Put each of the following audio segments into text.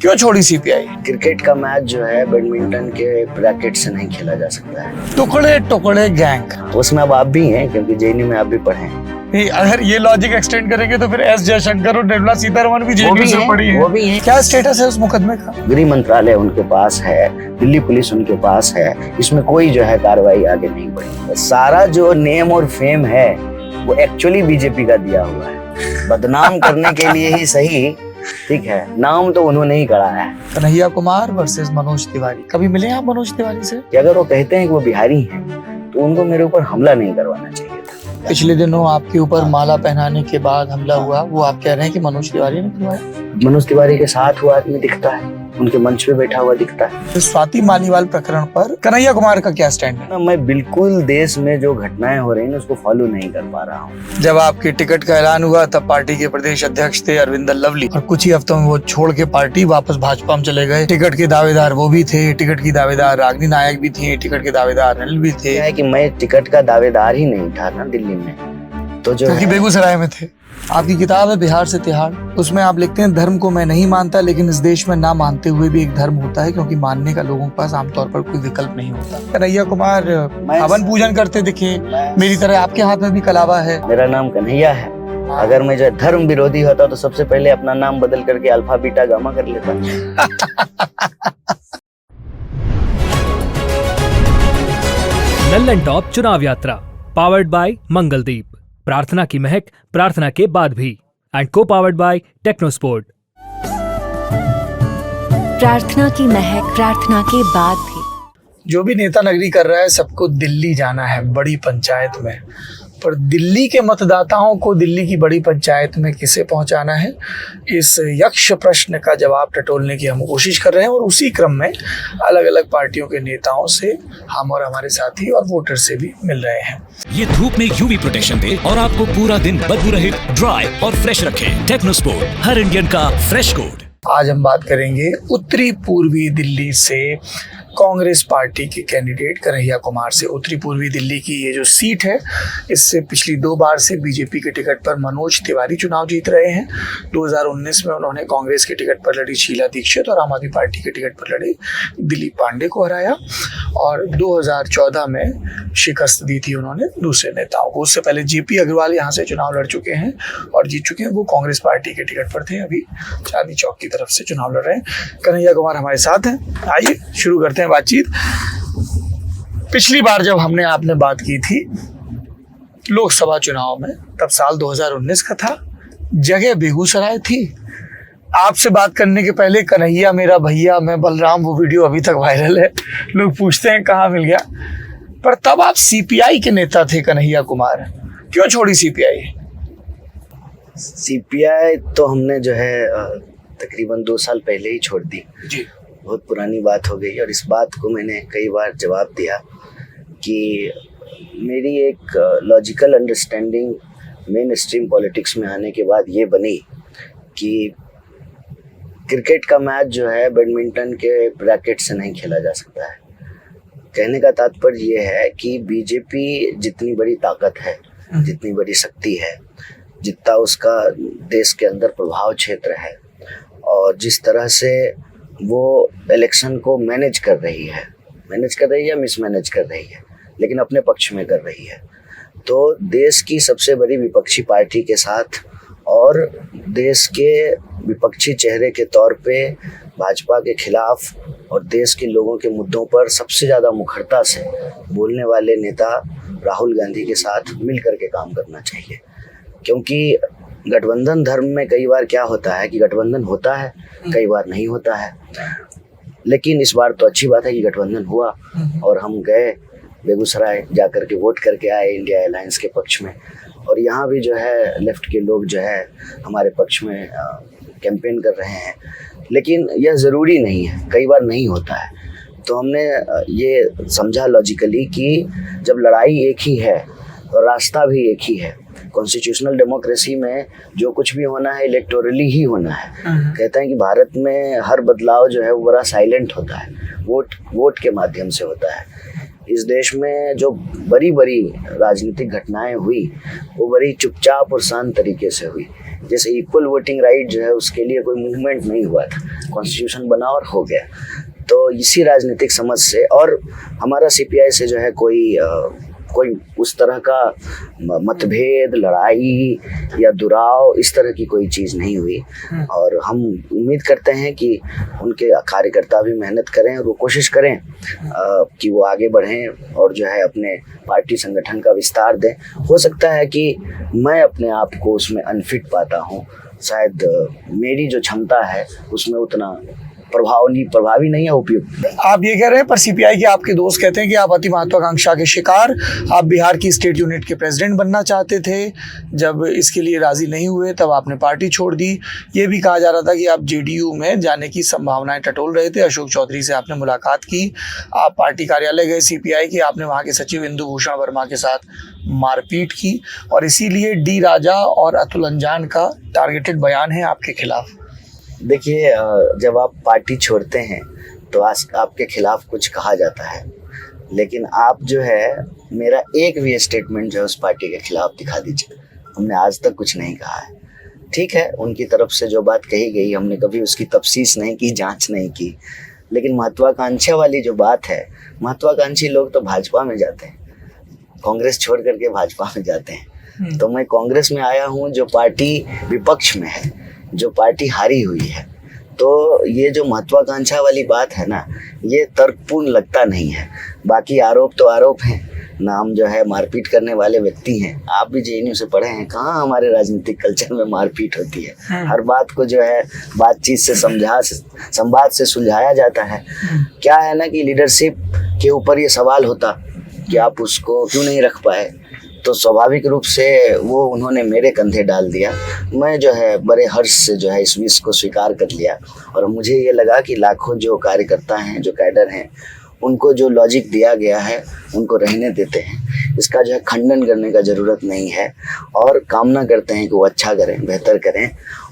क्यों छोड़ी CPI? Cricket का मैच जो है बैडमिंटन के रैकेट से नहीं खेला जा सकता है। टुकड़े टुकड़े गैंग, उसमें अब आप भी हैं, क्योंकि जेएनयू में आप भी पढ़े हैं। नहीं, अगर ये लॉजिक एक्सटेंड करेंगे तो फिर एस जयशंकर और निर्मला सीतारमण भी जेएनयू से पढ़ी है। वो भी है। क्या स्टेटस है उस मुकदमे का? गृह मंत्रालय उनके पास है, दिल्ली पुलिस उनके पास है, इसमें कोई जो है कार्रवाई आगे नहीं बढ़ी। सारा जो नेम और फेम है वो एक्चुअली बीजेपी का दिया हुआ है, बदनाम करने के लिए ही सही, ठीक है, नाम तो उन्होंने ही गढ़ा है। कन्हैया कुमार वर्सेस मनोज तिवारी, कभी मिले आप मनोज तिवारी से? कि अगर वो कहते हैं कि वो बिहारी हैं तो उनको मेरे ऊपर हमला नहीं करवाना चाहिए था। पिछले दिनों आपके ऊपर माला पहनाने के बाद हमला हुआ, वो आप कह रहे हैं कि मनोज तिवारी ने करवाया? मनोज तिवारी के साथ हुआ आदमी दिखता है, उनके मंच पे बैठा हुआ दिखता है। तो स्वाति मालीवाल प्रकरण पर कन्हैया कुमार का क्या स्टैंड है? मैं बिल्कुल देश में जो घटनाएं हो रही हैं उसको फॉलो नहीं कर पा रहा हूँ। जब आपके टिकट का ऐलान हुआ तब पार्टी के प्रदेश अध्यक्ष थे अरविंदर लवली, और कुछ ही हफ्तों में वो छोड़ के पार्टी वापस भाजपा में चले गए। टिकट के दावेदार वो भी थे, टिकट की दावेदार रागिनी नायक भी थी, टिकट के दावेदार अनिल भी थे। क्या है कि मैं टिकट का दावेदार ही नहीं था ना दिल्ली में, तो जो क्योंकि बेगूसराय में थे। आपकी किताब है बिहार से तिहाड़, उसमें आप लिखते हैं, धर्म को मैं नहीं मानता, लेकिन इस देश में ना मानते हुए भी एक धर्म होता है, क्योंकि मानने का लोगों के पास आमतौर पर कोई विकल्प नहीं होता। कन्हैया कुमार हवन पूजन करते दिखे, मेरी तरह आपके हाथ में भी कलावा है। मेरा नाम कन्हैया है। अगर मैं जो धर्म विरोधी होता तो सबसे पहले अपना नाम बदल करके अल्फा बीटा गामा कर लेता। लल्लन टॉप चुनाव यात्रा पावर्ड बाय मंगलदीप, प्रार्थना की महक प्रार्थना के बाद भी, एंड को पावर्ड बाय टेक्नोस्पोर्ट। प्रार्थना की महक प्रार्थना के बाद भी। जो भी नेता नगरी कर रहा है, सबको दिल्ली जाना है बड़ी पंचायत में, पर दिल्ली के मतदाताओं को दिल्ली की बड़ी पंचायत में किसे पहुंचाना है, इस यक्ष प्रश्न का जवाब टटोलने की हम कोशिश कर रहे हैं। और उसी क्रम में अलग अलग पार्टियों के नेताओं से हम और हमारे साथी और वोटर से भी मिल रहे हैं। ये धूप में यूवी प्रोटेक्शन दे और आपको पूरा दिन बदबू रहित, ड्राई और फ्रेश रखे। टेक्नोस्पोर्ट, हर इंडियन का फ्रेश कोड। आज हम बात करेंगे उत्तरी पूर्वी दिल्ली से कांग्रेस पार्टी के कैंडिडेट कन्हैया कुमार से। उत्तरी पूर्वी दिल्ली की ये जो सीट है, इससे पिछली 2 बार से बीजेपी के टिकट पर मनोज तिवारी चुनाव जीत रहे हैं। 2019 में उन्होंने कांग्रेस के टिकट पर लड़ी शीला दीक्षित, और आम आदमी पार्टी के टिकट पर लड़े दिलीप पांडे को हराया, और 2014 में शिकस्त दी थी उन्होंने दूसरे नेताओं को। उससे पहले जेपी अग्रवाल यहाँ से चुनाव लड़ चुके हैं और जीत चुके हैं। वो कांग्रेस पार्टी के टिकट पर थे, अभी चांदनी चौक की तरफ से चुनाव लड़ रहे हैं। कन्हैया कुमार हमारे साथ हैं, आइए शुरू करते हैं बातचीत। पिछली बार जब हमने आपने बात की थी लोकसभा चुनाव में, तब साल 2019 का था, जगह बेगूसराय थी। आपसे बात करने के पहले कन्हैया मेरा भैया मैं बलराम, वो वीडियो अभी तक वायरल है, लोग पूछते हैं कहाँ मिल गया। पर तब आप सीपीआई के नेता थे कन्हैया कुमार, क्यों छोड़ी सीपीआई? सीपीआई तो हमने जो है तकरीबन 2 साल पहले ही छोड़ दी जी। बहुत पुरानी बात हो गई, और इस बात को मैंने कई बार जवाब दिया कि मेरी एक logical understanding main stream politics में आने के बाद ये बनी कि क्रिकेट का मैच जो है बैडमिंटन के रैकेट से नहीं खेला जा सकता है। कहने का तात्पर्य ये है कि बीजेपी जितनी बड़ी ताकत है, जितनी बड़ी शक्ति है, जितना उसका देश के अंदर प्रभाव क्षेत्र है, और जिस तरह से वो इलेक्शन को मैनेज कर रही है या मिसमैनेज कर रही है, लेकिन अपने पक्ष में कर रही है, तो देश की सबसे बड़ी विपक्षी पार्टी के साथ और देश के विपक्षी चेहरे के तौर पे भाजपा के खिलाफ और देश के लोगों के मुद्दों पर सबसे ज़्यादा मुखरता से बोलने वाले नेता राहुल गांधी के साथ मिल करके काम करना चाहिए। क्योंकि गठबंधन धर्म में कई बार क्या होता है कि गठबंधन होता है, कई बार नहीं होता है, लेकिन इस बार तो अच्छी बात है कि गठबंधन हुआ और हम गए बेगूसराय जा कर के वोट करके आए इंडिया अलायंस के पक्ष में, और यहाँ भी जो है लेफ्ट के लोग जो है हमारे पक्ष में कैंपेन कर रहे हैं। लेकिन यह ज़रूरी नहीं है, कई बार नहीं होता है, तो हमने ये समझा लॉजिकली कि जब लड़ाई एक ही है और रास्ता भी एक ही है, कॉन्स्टिट्यूशनल डेमोक्रेसी में जो कुछ भी होना है इलेक्टोरली ही होना है। कहते हैं कि भारत में हर बदलाव जो है वो बड़ा साइलेंट होता है, वोट के माध्यम से होता है। इस देश में जो बड़ी बड़ी राजनीतिक घटनाएं हुई वो बड़ी चुपचाप और शांत तरीके से हुई। जैसे इक्वल वोटिंग राइट जो है उसके लिए कोई मूवमेंट नहीं हुआ था, कॉन्स्टिट्यूशन बना और हो गया। तो इसी राजनीतिक समझ से, और हमारा सीपीआई से जो है कोई उस तरह का मतभेद, लड़ाई या दुराव, इस तरह की कोई चीज़ नहीं हुई। और हम उम्मीद करते हैं कि उनके कार्यकर्ता भी मेहनत करें और वो कोशिश करें कि वो आगे बढ़ें और जो है अपने पार्टी संगठन का विस्तार दें। हो सकता है कि मैं अपने आप को उसमें अनफिट पाता हूँ, शायद मेरी जो क्षमता है उसमें उतना प्रभावी नहीं है, उपयुक्त। आप ये कह रहे हैं, पर सीपीआई के आपके दोस्त कहते हैं कि आप अति महत्वाकांक्षा के शिकार, आप बिहार की स्टेट यूनिट के प्रेसिडेंट बनना चाहते थे, जब इसके लिए राजी नहीं हुए तब आपने पार्टी छोड़ दी। ये भी कहा जा रहा था कि आप जेडीयू में जाने की संभावनाएं टटोल रहे थे। अशोक चौधरी से आपने मुलाकात की, आप पार्टी कार्यालय गए सीपीआई के, आपने वहाँ के सचिव इंदु भूषण वर्मा के साथ मारपीट की, और इसीलिए डी राजा और अतुल अंजान का टारगेटेड बयान है आपके खिलाफ। देखिए, जब आप पार्टी छोड़ते हैं तो आपके खिलाफ कुछ कहा जाता है, लेकिन आप जो है मेरा एक भी स्टेटमेंट जो है उस पार्टी के खिलाफ दिखा दीजिए। हमने आज तक कुछ नहीं कहा है। ठीक है, उनकी तरफ से जो बात कही गई हमने कभी उसकी तफसीस नहीं की, जांच नहीं की, लेकिन महत्वाकांक्षा वाली जो बात है, महत्वाकांक्षी लोग तो भाजपा में जाते हैं, कांग्रेस छोड़ करके भाजपा में जाते हैं। तो मैं कांग्रेस में आया हूँ जो पार्टी विपक्ष में है, जो पार्टी हारी हुई है। तो ये जो महत्वाकांक्षा वाली बात है ना, ये तर्कपूर्ण लगता नहीं है। बाकी आरोप तो आरोप हैं ना, हम जो है मारपीट करने वाले व्यक्ति हैं। आप भी जेएनयू से पढ़े हैं, कहाँ हमारे राजनीतिक कल्चर में मारपीट होती है। हर बात को जो है बातचीत से संवाद से सुलझाया जाता है। क्या है ना कि लीडरशिप के ऊपर ये सवाल होता कि आप उसको क्यों नहीं रख पाए, तो स्वाभाविक रूप से वो उन्होंने मेरे कंधे डाल दिया। मैं जो है बड़े हर्ष से जो है इस विष को स्वीकार कर लिया, और मुझे ये लगा कि लाखों जो कार्यकर्ता हैं, जो कैडर हैं, उनको जो लॉजिक दिया गया है उनको रहने देते हैं। इसका जो है खंडन करने का ज़रूरत नहीं है, और कामना करते हैं कि वो अच्छा करें, बेहतर करें।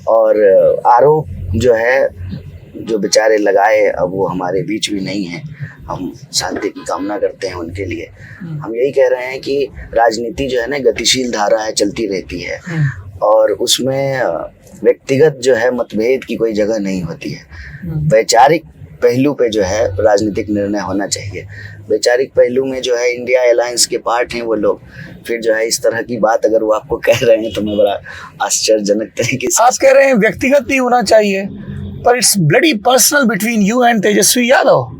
और आरोप जो है जो बेचारे लगाए, अब वो हमारे बीच भी नहीं है। हम शांति की कामना करते हैं उनके लिए। हम यही कह रहे हैं कि राजनीति जो है ना गतिशील धारा है, चलती रहती है, और उसमें व्यक्तिगत जो है मतभेद की कोई जगह नहीं होती है। वैचारिक पहलू पे जो है राजनीतिक निर्णय होना चाहिए। वैचारिक पहलू में जो है इंडिया अलायंस के पार्ट हैं वो लोग, फिर जो है इस तरह की बात अगर वो आपको कह रहे हैं तो मैं बड़ा आश्चर्यजनक तरीके से। आप कह रहे हैं व्यक्तिगत नहीं होना चाहिए, पर it's bloody personal between you and Tejashwi Yadav.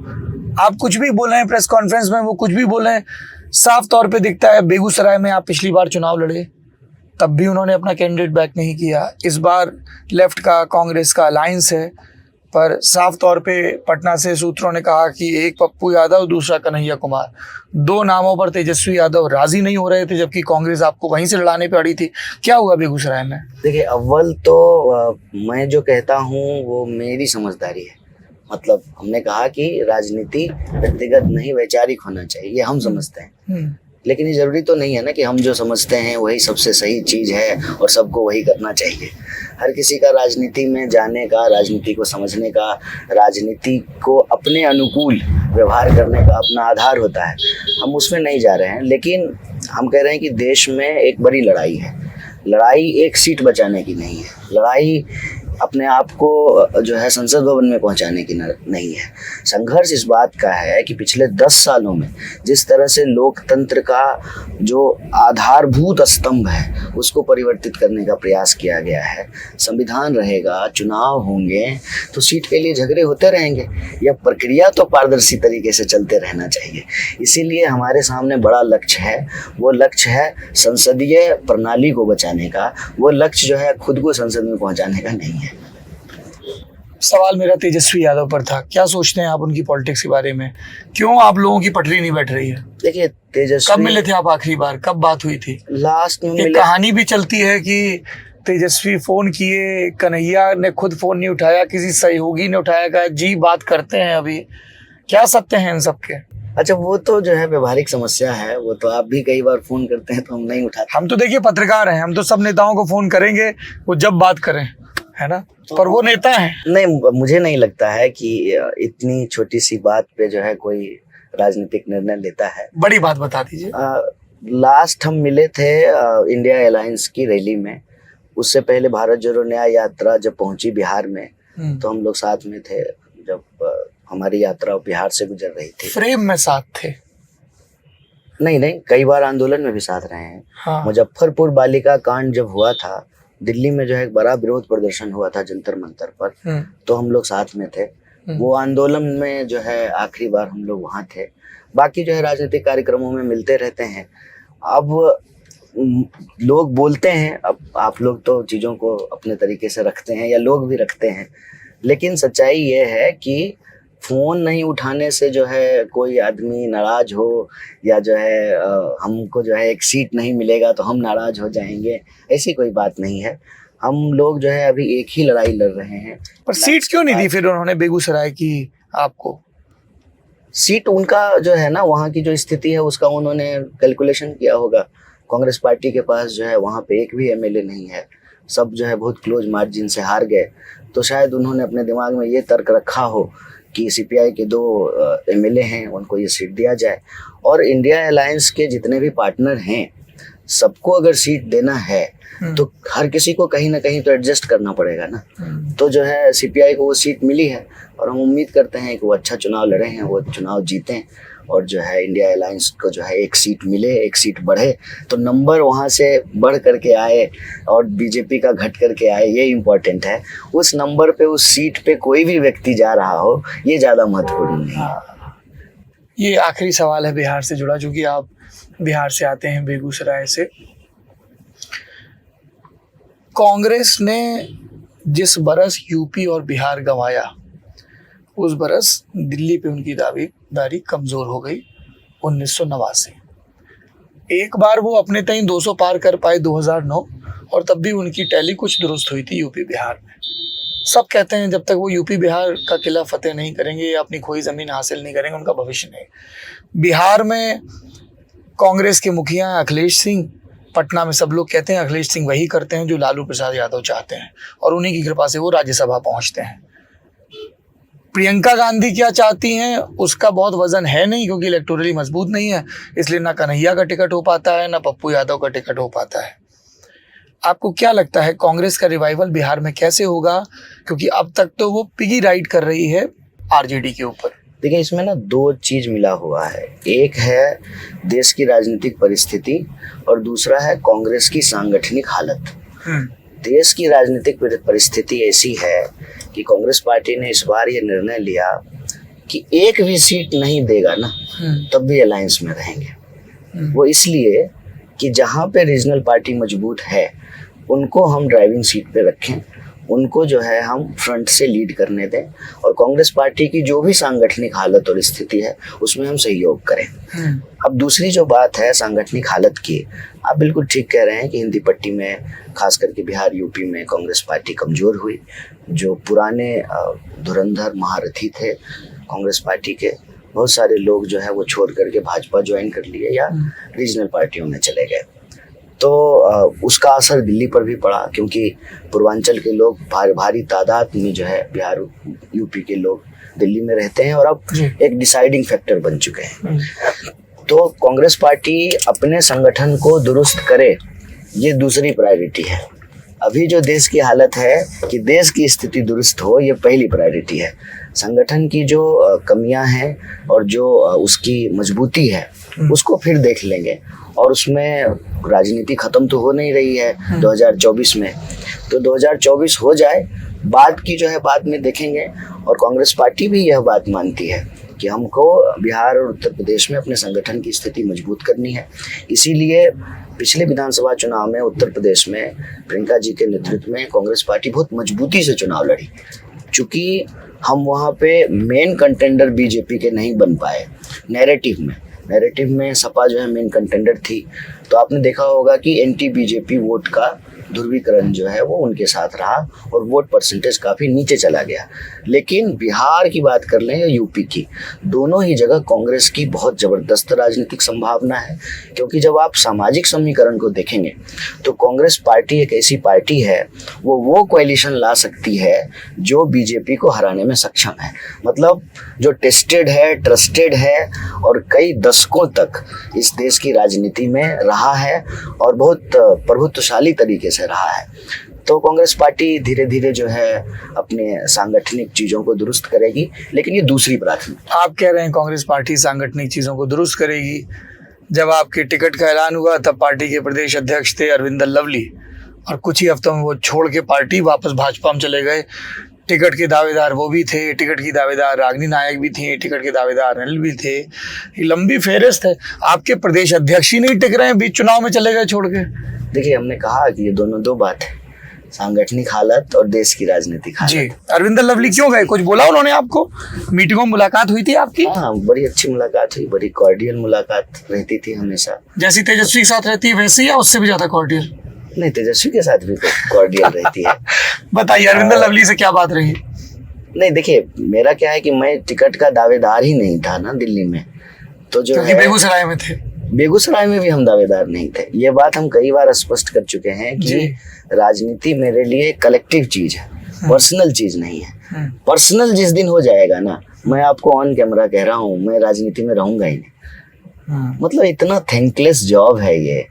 आप कुछ भी बोल रहे हैं प्रेस कॉन्फ्रेंस में, वो कुछ भी बोल रहे हैं, साफ तौर पे दिखता है। बेगूसराय में आप पिछली बार चुनाव लड़े, तब भी उन्होंने अपना कैंडिडेट बैक नहीं किया। इस बार लेफ्ट का कांग्रेस का अलायंस है, पर साफ तौर पे पटना से सूत्रों ने कहा कि एक पप्पू यादव, दूसरा कन्हैया कुमार, दो नामों पर तेजस्वी यादव राजी नहीं हो रहे थे, जबकि कांग्रेस आपको वहीं से लड़ाने पे अड़ी थी। क्या हुआ बेगूसराय में? देखिए, अव्वल तो मैं जो कहता हूँ वो मेरी समझदारी है। मतलब हमने कहा कि राजनीति व्यक्तिगत नहीं वैचारिक होना चाहिए, ये हम समझते हैं। लेकिन ये जरूरी तो नहीं है ना कि हम जो समझते हैं वही सबसे सही चीज़ है और सबको वही करना चाहिए। हर किसी का राजनीति में जाने का, राजनीति को समझने का, राजनीति को अपने अनुकूल व्यवहार करने का अपना आधार होता है। हम उसमें नहीं जा रहे हैं, लेकिन हम कह रहे हैं कि देश में एक बड़ी लड़ाई है। लड़ाई एक सीट बचाने की नहीं है, लड़ाई अपने आप को जो है संसद भवन में पहुंचाने की नहीं है। संघर्ष इस बात का है कि पिछले 10 सालों में जिस तरह से लोकतंत्र का जो आधारभूत स्तंभ है उसको परिवर्तित करने का प्रयास किया गया है। संविधान रहेगा, चुनाव होंगे, तो सीट के लिए झगड़े होते रहेंगे। यह प्रक्रिया तो पारदर्शी तरीके से चलते रहना चाहिए। इसीलिए हमारे सामने बड़ा लक्ष्य है। वो लक्ष्य है संसदीय प्रणाली को बचाने का, वो लक्ष्य जो है खुद को संसद में पहुंचाने का नहीं है। सवाल मेरा तेजस्वी यादव पर था। क्या सोचते हैं आप उनकी पॉलिटिक्स के बारे में? क्यों आप लोगों की पटरी नहीं बैठ रही है? देखिए, तेजस्वी कब मिले थे आप आखिरी बार? कब बात हुई थी? लास्ट में मिले। कहानी भी चलती है कि तेजस्वी फोन किए, कन्हैया ने खुद फोन नहीं उठाया, किसी सहयोगी ने उठाया, कहा जी बात करते हैं अभी। क्या सत्य है इन सब के? अच्छा, वो तो जो है व्यवहारिक समस्या है। वो तो आप भी कई बार फोन करते हैं तो हम नहीं उठाते। हम तो देखिए पत्रकार हैं, हम तो सब नेताओं को फोन करेंगे वो जब बात करें, है ना? पर वो नेता है। नहीं, मुझे नहीं लगता है कि इतनी छोटी सी बात पे जो है कोई राजनीतिक निर्णय लेता है। बड़ी बात बता दीजिए। लास्ट हम मिले थे इंडिया अलायंस की रैली में। उससे पहले भारत जोड़ो न्याय यात्रा जब पहुंची बिहार में, तो हम लोग साथ में थे जब हमारी यात्रा बिहार से गुजर रही थी। फ्रेम में साथ थे? नहीं, कई बार आंदोलन में भी साथ रहे हैं। हाँ। मुजफ्फरपुर बालिका कांड जब हुआ था, दिल्ली में जो है एक बड़ा विरोध प्रदर्शन हुआ था जंतर मंतर पर, तो हम लोग साथ में थे। वो आंदोलन में जो है आखिरी बार हम लोग वहाँ थे। बाकी जो है राजनीतिक कार्यक्रमों में मिलते रहते हैं। अब लोग बोलते हैं, अब आप लोग तो चीज़ों को अपने तरीके से रखते हैं या लोग भी रखते हैं, लेकिन सच्चाई ये है कि फ़ोन नहीं उठाने से जो है कोई आदमी नाराज़ हो या जो है हमको जो है एक सीट नहीं मिलेगा तो हम नाराज़ हो जाएंगे, ऐसी कोई बात नहीं है। हम लोग जो है अभी एक ही लड़ाई लड़ रहे हैं। पर सीट क्यों नहीं दी फिर उन्होंने बेगूसराय की आपको? सीट उनका जो है ना, वहाँ की जो स्थिति है उसका उन्होंने कैलकुलेशन किया होगा। कांग्रेस पार्टी के पास जो है वहाँ पे एक भी एमएलए नहीं है, सब जो है बहुत क्लोज मार्जिन से हार गए। तो शायद उन्होंने अपने दिमाग में ये तर्क रखा हो कि सीपीआई के 2 एमएलए हैं, उनको ये सीट दिया जाए। और इंडिया अलायंस के जितने भी पार्टनर हैं, सबको अगर सीट देना है तो हर किसी को कहीं ना कहीं तो एडजस्ट करना पड़ेगा ना। तो जो है सीपीआई को वो सीट मिली है और हम उम्मीद करते हैं कि वो अच्छा चुनाव लड़े हैं, वो चुनाव जीतें और जो है इंडिया अलायंस को जो है एक सीट मिले, एक सीट बढ़े, तो नंबर वहाँ से बढ़ करके आए और बीजेपी का घट करके आए, ये इम्पोर्टेंट है। उस नंबर पे, उस सीट पे कोई भी व्यक्ति जा रहा हो, ये ज़्यादा महत्वपूर्ण नहीं है। ये आखिरी सवाल है बिहार से जुड़ा, क्योंकि आप बिहार से आते हैं, बेगूसराय से। कांग्रेस ने जिस बरस यूपी और बिहार गंवाया, उस बरस दिल्ली पे उनकी दावेदारी कमज़ोर हो गई 1989। एक बार वो अपने तय 200 पार कर पाए 2009, और तब भी उनकी टैली कुछ दुरुस्त हुई थी यूपी बिहार में। सब कहते हैं जब तक वो यूपी बिहार का किला फतेह नहीं करेंगे या अपनी खोई ज़मीन हासिल नहीं करेंगे, उनका भविष्य नहीं। बिहार में कांग्रेस के मुखिया अखिलेश सिंह, पटना में सब लोग कहते हैं अखिलेश सिंह वही करते हैं जो लालू प्रसाद यादव चाहते हैं, और उन्हीं की कृपा से वो राज्यसभा पहुंचते हैं। प्रियंका गांधी क्या चाहती हैं उसका बहुत वजन है नहीं, क्योंकि इलेक्टोरली मजबूत नहीं है, इसलिए ना कन्हैया का टिकट हो पाता है, ना पप्पू यादव का टिकट हो पाता है। आपको क्या लगता है कांग्रेस का रिवाइवल बिहार में कैसे होगा? क्योंकि अब तक तो वो पिगी राइड कर रही है आरजेडी के ऊपर। देखिए, इसमें ना 2 चीज मिला हुआ है। एक है देश की राजनीतिक परिस्थिति और दूसरा है कांग्रेस की सांगठनिक हालत। देश की राजनीतिक परिस्थिति ऐसी है कि कांग्रेस पार्टी ने इस बार ये निर्णय लिया कि एक भी सीट नहीं देगा ना, तब भी अलायंस में रहेंगे। वो इसलिए कि जहाँ पे रीजनल पार्टी मजबूत है उनको हम ड्राइविंग सीट पे रखें, उनको जो है हम फ्रंट से लीड करने दें, और कांग्रेस पार्टी की जो भी सांगठनिक हालत और स्थिति है उसमें हम सहयोग करें। अब दूसरी जो बात है सांगठनिक हालत की, आप बिल्कुल ठीक कह रहे हैं कि हिंदी पट्टी में खास करके बिहार यूपी में कांग्रेस पार्टी कमज़ोर हुई। जो पुराने धुरंधर महारथी थे कांग्रेस पार्टी के, बहुत सारे लोग जो है वो छोड़ करके भाजपा ज्वाइन कर लिए या रीजनल पार्टियों में चले गए। तो उसका असर दिल्ली पर भी पड़ा, क्योंकि पूर्वांचल के लोग भारी तादाद में जो है बिहार यूपी के लोग दिल्ली में रहते हैं और अब एक डिसाइडिंग फैक्टर बन चुके हैं। तो कांग्रेस पार्टी अपने संगठन को दुरुस्त करे, ये दूसरी प्रायोरिटी है। अभी जो देश की हालत है कि देश की स्थिति दुरुस्त हो, ये पहली प्रायोरिटी है। संगठन की जो कमियां हैं और जो उसकी मजबूती है उसको फिर देख लेंगे, और उसमें राजनीति खत्म तो हो नहीं रही है 2024 में, तो 2024 हो जाए, बाद की जो है बाद में देखेंगे। और कांग्रेस पार्टी भी यह बात मानती है कि हमको बिहार और उत्तर प्रदेश में अपने संगठन की स्थिति मजबूत करनी है। इसीलिए पिछले विधानसभा चुनाव में उत्तर प्रदेश में प्रियंका जी के नेतृत्व में कांग्रेस पार्टी बहुत मजबूती से चुनाव लड़ी। चूँकि हम वहाँ पे मेन कंटेंडर बीजेपी के नहीं बन पाए, नैरेटिव में सपा जो है मेन कंटेंडर थी, तो आपने देखा होगा कि एंटी बीजेपी वोट का ध्रुवीकरण जो है वो उनके साथ रहा और वोट परसेंटेज काफ़ी नीचे चला गया। लेकिन बिहार की बात कर लें या यूपी की, दोनों ही जगह कांग्रेस की बहुत ज़बरदस्त राजनीतिक संभावना है, क्योंकि जब आप सामाजिक समीकरण को देखेंगे तो कांग्रेस पार्टी एक ऐसी पार्टी है वो कोएलिशन ला सकती है जो बीजेपी को हराने में सक्षम है। मतलब जो टेस्टेड है, ट्रस्टेड है और कई दशकों तक इस देश की राजनीति में रहा है और बहुत प्रभुत्वशाली तरीके से रहा है। तो कांग्रेस पार्टी धीरे धीरे जो है अपने सांगठनिक चीज़ों को दुरुस्त करेगी, लेकिन ये दूसरी प्राथमिकता। आप कह रहे हैं कांग्रेस पार्टी सांगठनिक चीज़ों को दुरुस्त करेगी। जब आपके टिकट का ऐलान हुआ तब पार्टी के प्रदेश अध्यक्ष थे अरविंदर लवली, और कुछ ही हफ्तों में वो छोड़ के पार्टी वापस भाजपा में चले गए। टिकट के दावेदार वो भी थे, टिकट की दावेदार रागिनी नायक भी थी, टिकट के दावेदार अनिल भी थे। ये लंबी फेहरिस्त है। आपके प्रदेश अध्यक्ष ही नहीं टिक रहे हैं, बीच चुनाव में चले गए छोड़ के। देखिए, हमने कहा कि ये दोनों दो बात है, सांगठनिक हालत और देश की राजनीतिक हालत। जी, अरविंदर लवली क्यों गए? कुछ बोला उन्होंने आपको? मीटिंगों में मुलाकात हुई थी आपकी? हाँ, बड़ी अच्छी मुलाकात हुई, बड़ी कॉर्डियल मुलाकात रहती थी हमेशा। जैसी तेजस्वी के साथ रहती है वैसी, या उससे भी ज्यादा कॉर्डियल? नहीं, तेजस्वी के साथ भी कॉर्डियल रहती है। बताइए, अरविंदर लवली से क्या बात रही? नहीं, देखिए, मेरा क्या है कि मैं टिकट का दावेदार ही नहीं था ना दिल्ली में, तो जो क्योंकि है बेगूसराय में थे। बेगूसराय में भी हम दावेदार नहीं थे। ये बात हम कई बार स्पष्ट कर चुके हैं कि राजनीति मेरे लिए कलेक्टिव चीज है, पर्सनल चीज नहीं है। पर्सनल जिस दिन हो जाएगा ना, मैं आपको ऑन कैमरा कह रहा हूँ, मैं राजनीति में रहूंगा ही नहीं। मतलब इतना थैंकलेस जॉब है ये,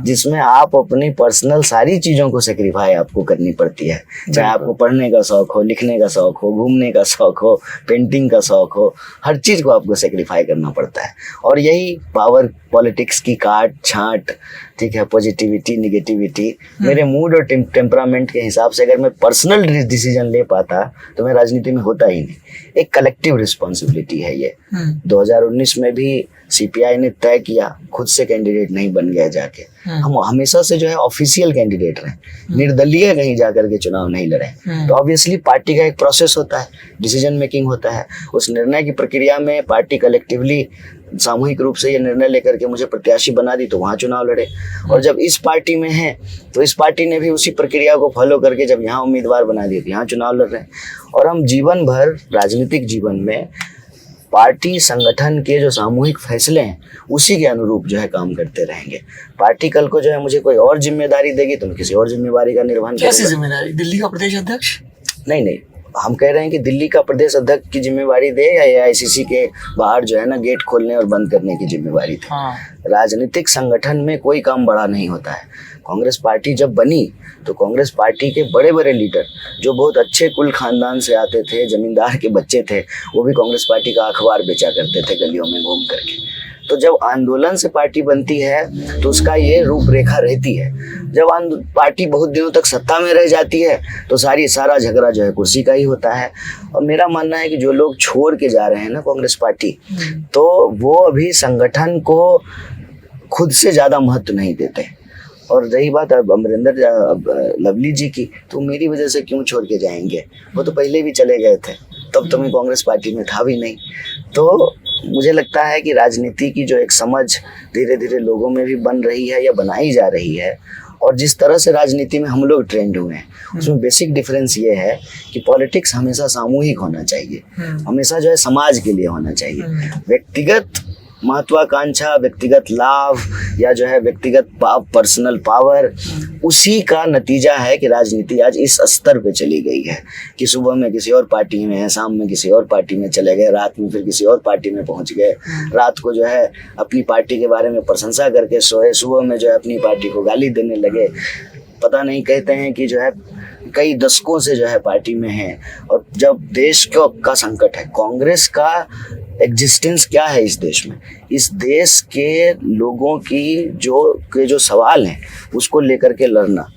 जिसमें आप अपनी पर्सनल सारी चीजों को सेक्रीफाई आपको करनी पड़ती है। चाहे आपको पढ़ने का शौक हो, लिखने का शौक हो, घूमने का शौक हो, पेंटिंग का शौक हो, हर चीज को आपको सेक्रीफाई करना पड़ता है। और यही पावर पॉलिटिक्स की काट छांट, ठीक है, पॉजिटिविटी निगेटिविटी, मेरे मूड और टेम्परामेंट के हिसाब से अगर मैं पर्सनल डिसीजन ले पाता तो मैं राजनीति में होता ही नहीं। एक कलेक्टिव रिस्पॉन्सिबिलिटी है ये। 2019 में भी सीपीआई ने तय किया, खुद से कैंडिडेट नहीं बन गया जाके। हम हमेशा से जो है ऑफिशियल कैंडिडेट रहे, निर्दलीय कहीं जाकर के चुनाव नहीं लड़े। तो ऑब्वियसली पार्टी का एक प्रोसेस होता है, डिसीजन मेकिंग होता है। उस निर्णय की प्रक्रिया में पार्टी कलेक्टिवली सामूहिक रूप से ये निर्णय लेकर के मुझे प्रत्याशी बना दी, तो वहाँ चुनाव लड़े। और जब इस पार्टी में है तो इस पार्टी ने भी उसी प्रक्रिया को फॉलो करके जब यहाँ उम्मीदवार बना दिए तो यहाँ चुनाव लड़ रहे हैं। और हम जीवन भर राजनीतिक जीवन में पार्टी संगठन के जो सामूहिक फैसले हैं उसी के अनुरूप जो है काम करते रहेंगे। पार्टी कल को जो है मुझे कोई और जिम्मेदारी देगी तो मैं किसी और जिम्मेदारी का निर्वहन करूंगा। कैसी जिम्मेदारी? दिल्ली का प्रदेश अध्यक्ष? नहीं, हम कह रहे हैं कि दिल्ली का प्रदेश अध्यक्ष की जिम्मेवारी दे या एआईसीसी के बाहर जो है ना गेट खोलने और बंद करने की जिम्मेवारी थी। राजनीतिक संगठन में कोई काम बड़ा नहीं होता है। कांग्रेस पार्टी जब बनी तो कांग्रेस पार्टी के बड़े बड़े लीडर जो बहुत अच्छे कुल खानदान से आते थे, जमींदार के बच्चे थे, वो भी कांग्रेस पार्टी का अखबार बेचा करते थे गलियों में घूम करके। तो जब आंदोलन से पार्टी बनती है तो उसका ये रूपरेखा रहती है। जब पार्टी बहुत दिनों तक सत्ता में रह जाती है तो सारा झगड़ा जो है कुर्सी का ही होता है। और मेरा मानना है कि जो लोग छोड़ के जा रहे हैं ना कांग्रेस पार्टी, तो वो अभी संगठन को खुद से ज़्यादा महत्व नहीं देते। और रही बात अब अमरिंदर लवली जी की, तो मेरी वजह से क्यों छोड़ के जाएंगे? वो तो पहले भी चले गए थे, तब तो मैं कांग्रेस पार्टी में था भी नहीं। तो मुझे लगता है कि राजनीति की जो एक समझ धीरे धीरे लोगों में भी बन रही है या बनाई जा रही है, और जिस तरह से राजनीति में हम लोग ट्रेंड हुए हैं उसमें बेसिक डिफरेंस ये है कि पॉलिटिक्स हमेशा सामूहिक होना चाहिए, हमेशा जो है समाज के लिए होना चाहिए। व्यक्तिगत महत्वाकांक्षा, व्यक्तिगत लाभ या जो है व्यक्तिगत पर्सनल पावर, उसी का नतीजा है कि राजनीति आज इस स्तर पे चली गई है कि सुबह में किसी और पार्टी में है, शाम में किसी और पार्टी में चले गए, रात में फिर किसी और पार्टी में पहुंच गए, रात को जो है अपनी पार्टी के बारे में प्रशंसा करके सोए, सुबह में जो है अपनी पार्टी को गाली देने लगे। पता नहीं, कहते हैं कि जो है कई दशकों से जो है पार्टी में है। और जब देश का संकट है, कांग्रेस का एग्जिस्टेंस क्या है इस देश में, इस देश के लोगों की जो सवाल हैं उसको लेकर के लड़ना,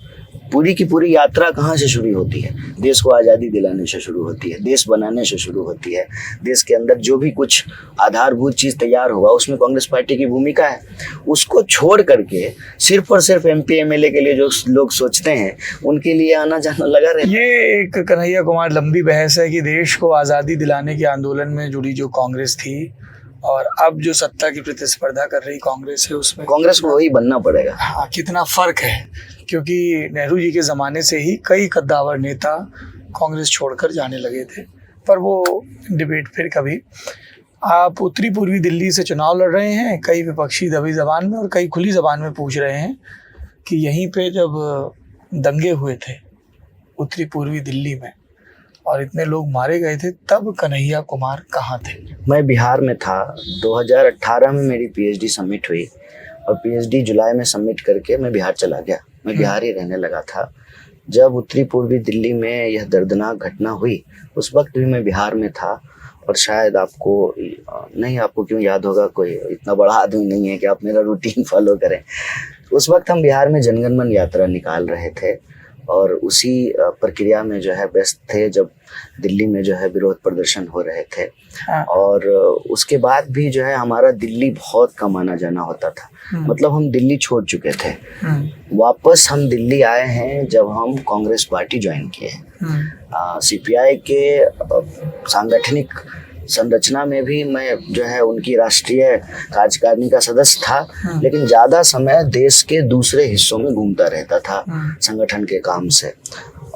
पूरी की पूरी यात्रा कहाँ से शुरू होती है? देश को आज़ादी दिलाने से शुरू होती है, देश बनाने से शुरू होती है। देश के अंदर जो भी कुछ आधारभूत चीज़ तैयार हुआ उसमें कांग्रेस पार्टी की भूमिका है। उसको छोड़ करके सिर्फ और सिर्फ एमपी एमएलए के लिए जो लोग सोचते हैं उनके लिए आना जाना लगा रहता है। ये एक कन्हैया कुमार लंबी बहस है कि देश को आज़ादी दिलाने के आंदोलन में जुड़ी जो कांग्रेस थी और अब जो सत्ता की प्रतिस्पर्धा कर रही कांग्रेस है, उसमें कांग्रेस को वही बनना पड़ेगा। हाँ, कितना फर्क है, क्योंकि नेहरू जी के ज़माने से ही कई कद्दावर नेता कांग्रेस छोड़कर जाने लगे थे। पर वो डिबेट फिर कभी। आप उत्तरी पूर्वी दिल्ली से चुनाव लड़ रहे हैं, कई विपक्षी दबी ज़बान में और कई खुली ज़बान में पूछ रहे हैं कि यहीं पे जब दंगे हुए थे उत्तरी पूर्वी दिल्ली में और इतने लोग मारे गए थे, तब कन्हैया कुमार कहाँ थे? मैं बिहार में था। 2018 में मेरी पीएचडी सबमिट हुई और पीएचडी जुलाई में सबमिट करके मैं बिहार चला गया। मैं बिहार ही रहने लगा था। जब उत्तरी पूर्वी दिल्ली में यह दर्दनाक घटना हुई, उस वक्त भी मैं बिहार में था। और शायद आपको क्यों याद होगा, कोई इतना बड़ा आदमी नहीं है कि आप मेरा रूटीन फॉलो करें। उस वक्त हम बिहार में जनगण मन यात्रा निकाल रहे थे और उसी प्रक्रिया में जो है व्यस्त थे जब दिल्ली में जो है विरोध प्रदर्शन हो रहे थे। और उसके बाद भी जो है हमारा दिल्ली बहुत कम आना जाना होता था, मतलब हम दिल्ली छोड़ चुके थे। वापस हम दिल्ली आए हैं जब हम कांग्रेस पार्टी ज्वाइन किए। सीपीआई के सांगठनिक संरचना में भी मैं जो है उनकी राष्ट्रीय कार्यकारिणी का सदस्य था, लेकिन ज़्यादा समय देश के दूसरे हिस्सों में घूमता रहता था संगठन के काम से।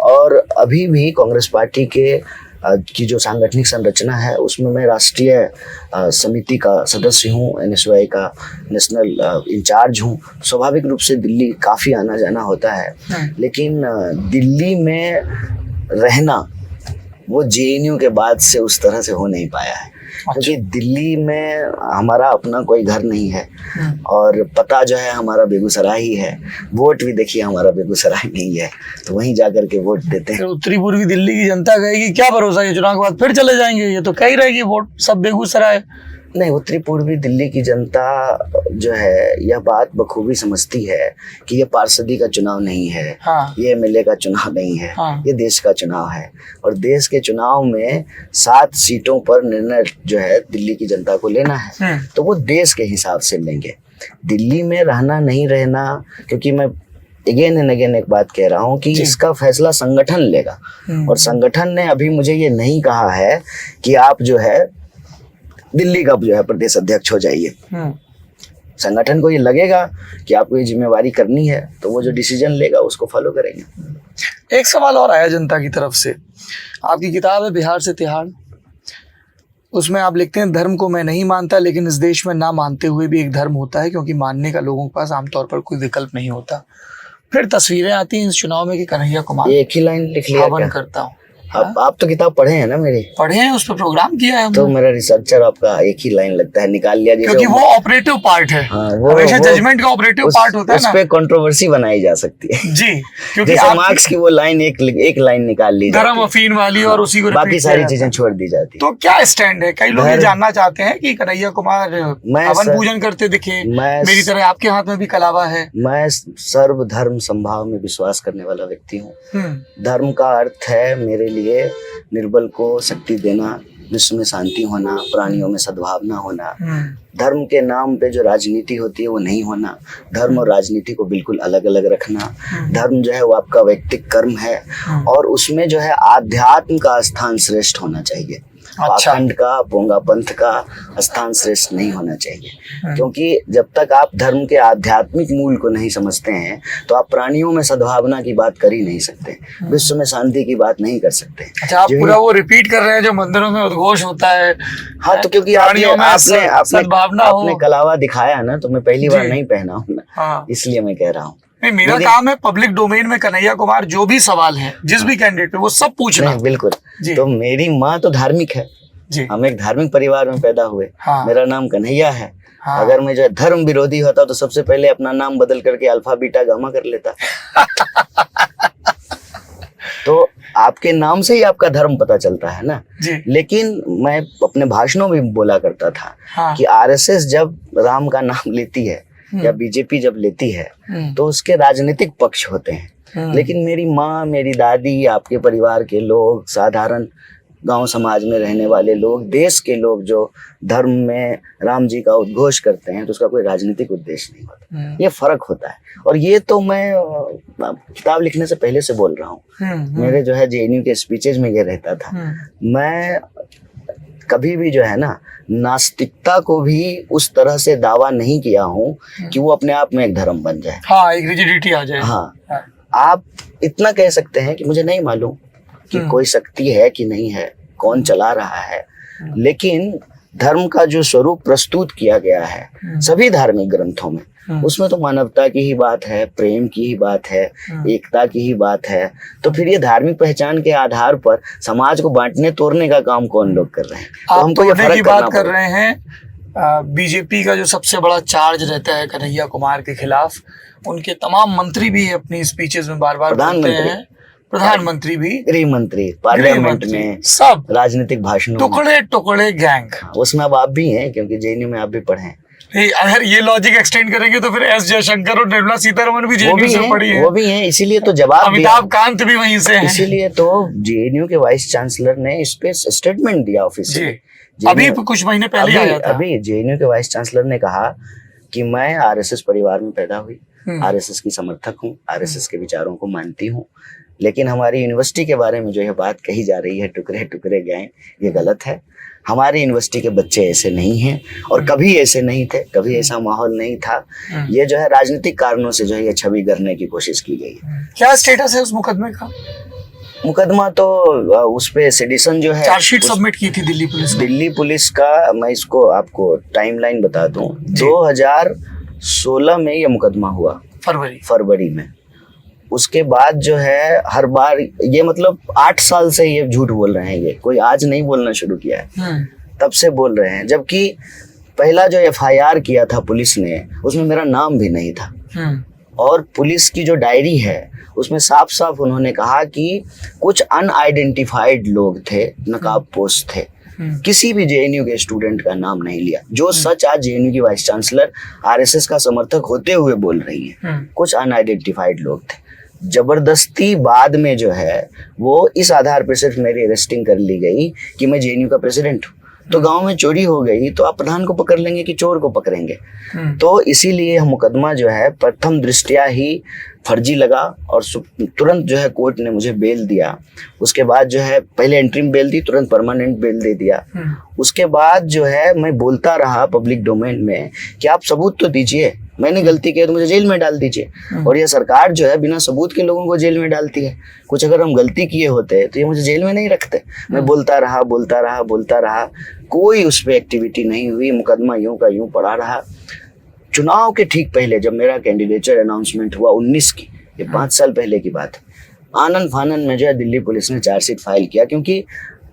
और अभी भी कांग्रेस पार्टी की जो सांगठनिक संरचना है उसमें मैं राष्ट्रीय समिति का सदस्य हूँ, NSY का नेशनल इंचार्ज हूँ। स्वाभाविक रूप से दिल्ली काफ़ी आना जाना होता है, लेकिन दिल्ली में रहना वो JNU के बाद से उस तरह से हो नहीं पाया है। क्योंकि दिल्ली में हमारा अपना कोई घर नहीं है और पता जो है हमारा बेगूसराय ही है। वोट भी देखिए हमारा बेगूसराय में ही है, तो वहीं जाकर के वोट देते हैं। उत्तरी पूर्वी दिल्ली की जनता कहेगी क्या भरोसा, ये चुनाव के बाद फिर चले जाएंगे, ये तो कही रहेगी वोट सब बेगूसराय। नहीं, उत्तरी पूर्वी दिल्ली की जनता जो है यह बात बखूबी समझती है कि ये पार्षदी का चुनाव नहीं है, ये MLA का चुनाव नहीं है, ये देश का चुनाव है। और देश के चुनाव में 7 सीटों पर निर्णय जो है दिल्ली की जनता को लेना है, तो वो देश के हिसाब से लेंगे। दिल्ली में रहना नहीं रहना, क्योंकि मैं अगेन एंड अगेन एक बात कह रहा हूँ कि इसका फैसला संगठन लेगा। और संगठन ने अभी मुझे ये नहीं कहा है कि आप जो है दिल्ली का जो है प्रदेश अध्यक्ष हो जाइए। संगठन को ये लगेगा कि आपको ये जिम्मेवारी करनी है, तो वो जो डिसीजन लेगा उसको फॉलो करेंगे। एक सवाल और आया जनता की तरफ से। आपकी किताब है बिहार से तिहाड़, उसमें आप लिखते हैं धर्म को मैं नहीं मानता, लेकिन इस देश में ना मानते हुए भी एक धर्म होता है, क्योंकि मानने का लोगों के पास आमतौर पर कोई विकल्प नहीं होता। फिर तस्वीरें आती हैं इस चुनाव में कि कन्हैया कुमार एक ही लाइन लिख लिया हवन करता हूँ। आप तो किताब पढ़े हैं ना मेरी? पढ़े हैं, उस पर प्रोग्राम किया है। तो मेरा रिसर्चर आपका एक ही लाइन लगता है, निकाल लिया। क्योंकि वो ऑपरेटिव पार्ट है। हमेशा जजमेंट का ऑपरेटिव पार्ट होता है ना, उस पे कंट्रोवर्सी बनाई जा सकती है जी। क्योंकि मार्क्स की वो लाइन एक लाइन निकाल ली, धर्म अफीन वाली, और उसी को बाकी सारी चीजें छोड़ दी जाती। तो क्या स्टैंड है? कई लोग ये जानना चाहते हैं कि कन्हैया कुमार हवन पूजन करते दिखे, मेरी तरह आपके हाथ में भी कलावा है। मैं सर्व धर्म संभाव में विश्वास करने वाला व्यक्ति हूँ। धर्म का अर्थ है मेरे लिए निर्बल को शक्ति देना, विश्व में शांति होना, प्राणियों में सद्भावना होना। धर्म के नाम पे जो राजनीति होती है वो नहीं होना। धर्म और राजनीति को बिल्कुल अलग अलग रखना। धर्म जो है वो आपका वैयक्तिक कर्म है, और उसमें जो है आध्यात्म का स्थान श्रेष्ठ होना चाहिए। पाखंड का, पोंगा पंथ का स्थान श्रेष्ठ नहीं होना चाहिए। क्योंकि जब तक आप धर्म के आध्यात्मिक मूल को नहीं समझते हैं तो आप प्राणियों में सद्भावना की बात कर ही नहीं सकते, विश्व में शांति की बात नहीं कर सकते। अच्छा, आप पूरा वो रिपीट कर रहे हैं जो मंदिरों में उद्घोष होता है। हाँ, तो क्योंकि आपने कलावा दिखाया ना, तो मैं पहली बार नहीं पहना हूँ ना, इसलिए मैं कह रहा हूँ। नहीं, मेरा काम है पब्लिक डोमेन में कन्हैया कुमार जो भी सवाल है जिस भी कैंडिडेट पे वो सब पूछना। बिल्कुल। तो मेरी माँ तो धार्मिक है जी। हम एक धार्मिक परिवार में पैदा हुए। मेरा नाम कन्हैया है। अगर मैं जो धर्म विरोधी होता तो सबसे पहले अपना नाम बदल करके अल्फा बीटा गामा कर लेता। तो आपके नाम से ही आपका धर्म पता चलता है ना जी। लेकिन मैं अपने भाषणों में बोला करता था कि RSS जब राम का नाम लेती है या बीजेपी जब लेती है तो उसके राजनीतिक पक्ष होते हैं, लेकिन मेरी माँ, मेरी दादी, आपके परिवार के लोग, साधारण गांव समाज में रहने वाले लोग, देश के लोग जो धर्म में राम जी का उद्घोष करते हैं तो उसका कोई राजनीतिक उद्देश्य नहीं होता। ये फर्क होता है। और ये तो मैं किताब लिखने से पहले से बोल रहा हूँ। मेरे जो है JNU के स्पीचेज में ये रहता था। मैं कभी भी जो है ना नास्तिकता को भी उस तरह से दावा नहीं किया हूँ कि वो अपने आप में एक धर्म बन जाए। हाँ, एक रिजिडिटी आ जाए। हाँ, आप इतना कह सकते हैं कि मुझे नहीं मालूम कि कोई शक्ति है कि नहीं है, कौन चला रहा है, लेकिन धर्म का जो स्वरूप प्रस्तुत किया गया है सभी धार्मिक ग्रंथों में, उसमें तो मानवता की ही बात है, प्रेम की ही बात है, एकता की ही बात है। तो फिर ये धार्मिक पहचान के आधार पर समाज को बांटने तोड़ने का काम कौन लोग कर रहे हैं? आप तो हमको ये फर्क की बात कर रहे हैं। बीजेपी का जो सबसे बड़ा चार्ज रहता है कन्हैया कुमार के खिलाफ, उनके तमाम मंत्री भी अपनी स्पीचेस में बार बार बोलते हैं प्रधानमंत्री भी, गृह मंत्री, पार्लियामेंट गृह में, मंत्री, सब राजनीतिक भाषणों में। टुकड़े टुकड़े गैंग। उसमें अब आप भी हैं, क्योंकि जेएनयू में आप भी पढ़े हैं। अगर ये लॉजिक एक्सटेंड करेंगे तो फिर एस जयशंकर और निर्मला सीतारमण भी जेएनयू से पढ़ी है, वो भी हैं, इसीलिए तो जवाब दिया। अमिताभ कांत भी वहीं से हैं। इसीलिए तो जेएनयू के वाइस चांसलर ने इस पे स्टेटमेंट दिया ऑफिशियली। अभी कुछ महीने पहले आया था। अभी जेएनयू के वाइस चांसलर ने कहा कि मैं आरएसएस परिवार में पैदा हुई, आरएसएस की समर्थक हूँ, आरएसएस के विचारों को मानती हूँ, लेकिन हमारी यूनिवर्सिटी के बारे में जो यह बात कही जा रही है टुकड़े टुकड़े गए, ये गलत है। हमारी यूनिवर्सिटी के बच्चे ऐसे नहीं हैं और कभी ऐसे नहीं थे, कभी ऐसा माहौल नहीं था। ये जो है राजनीतिक कारणों से जो है ये छवि करने की कोशिश की गई है। क्या स्टेटस है उस मुकदमे का? मुकदमा तो उस पे सेडिशन जो है, चार्जशीट सबमिट की थी दिल्ली पुलिस ने। दिल्ली पुलिस का, मैं इसको आपको टाइमलाइन बता दूं, 2016 में ये मुकदमा हुआ, फरवरी में। उसके बाद जो है हर बार ये, मतलब 8 साल से ये झूठ बोल रहे हैं, ये कोई आज नहीं बोलना शुरू किया है, तब से बोल रहे हैं। जबकि पहला जो एफआईआर किया था पुलिस ने, उसमें मेरा नाम भी नहीं था, और पुलिस की जो डायरी है उसमें साफ साफ उन्होंने कहा कि कुछ अनआइडेंटिफाइड लोग थे, नकाबपोश थे, किसी भी जेएनयू के स्टूडेंट का नाम नहीं लिया। जो सच आज जेएनयू की वाइस चांसलर आरएसएस का समर्थक होते हुए बोल रही है, कुछ अनआइडेंटिफाइड लोग थे। जबरदस्ती बाद में जो है वो इस आधार पर सिर्फ मेरी अरेस्टिंग कर ली गई कि मैं जेएनयू का प्रेसिडेंट हूँ। तो गांव में चोरी हो गई तो आप प्रधान को पकड़ लेंगे कि चोर को पकड़ेंगे? तो इसीलिए यह मुकदमा जो है प्रथम दृष्टया ही फर्जी लगा, और तुरंत जो है कोर्ट ने मुझे बेल दिया। उसके बाद जो है पहले एंट्रीम बेल दी, तुरंत परमानेंट बेल दे दिया। उसके बाद जो है मैं बोलता रहा पब्लिक डोमेन में कि आप सबूत तो दीजिए, मैंने गलती की तो मुझे जेल में डाल दीजिए। और यह सरकार जो है बिना सबूत के लोगों को जेल में डालती है। कुछ अगर हम गलती किए होते तो ये मुझे जेल में नहीं रखते। मैं बोलता रहा, कोई उस पर एक्टिविटी नहीं हुई, मुकदमा यूं का यूं पड़ा रहा। चुनाव के ठीक पहले जब मेरा कैंडिडेचर अनाउंसमेंट हुआ 19 की, ये 5 साल पहले की बात है, आनन फानन में जो है दिल्ली पुलिस ने चार्जशीट फाइल किया, क्योंकि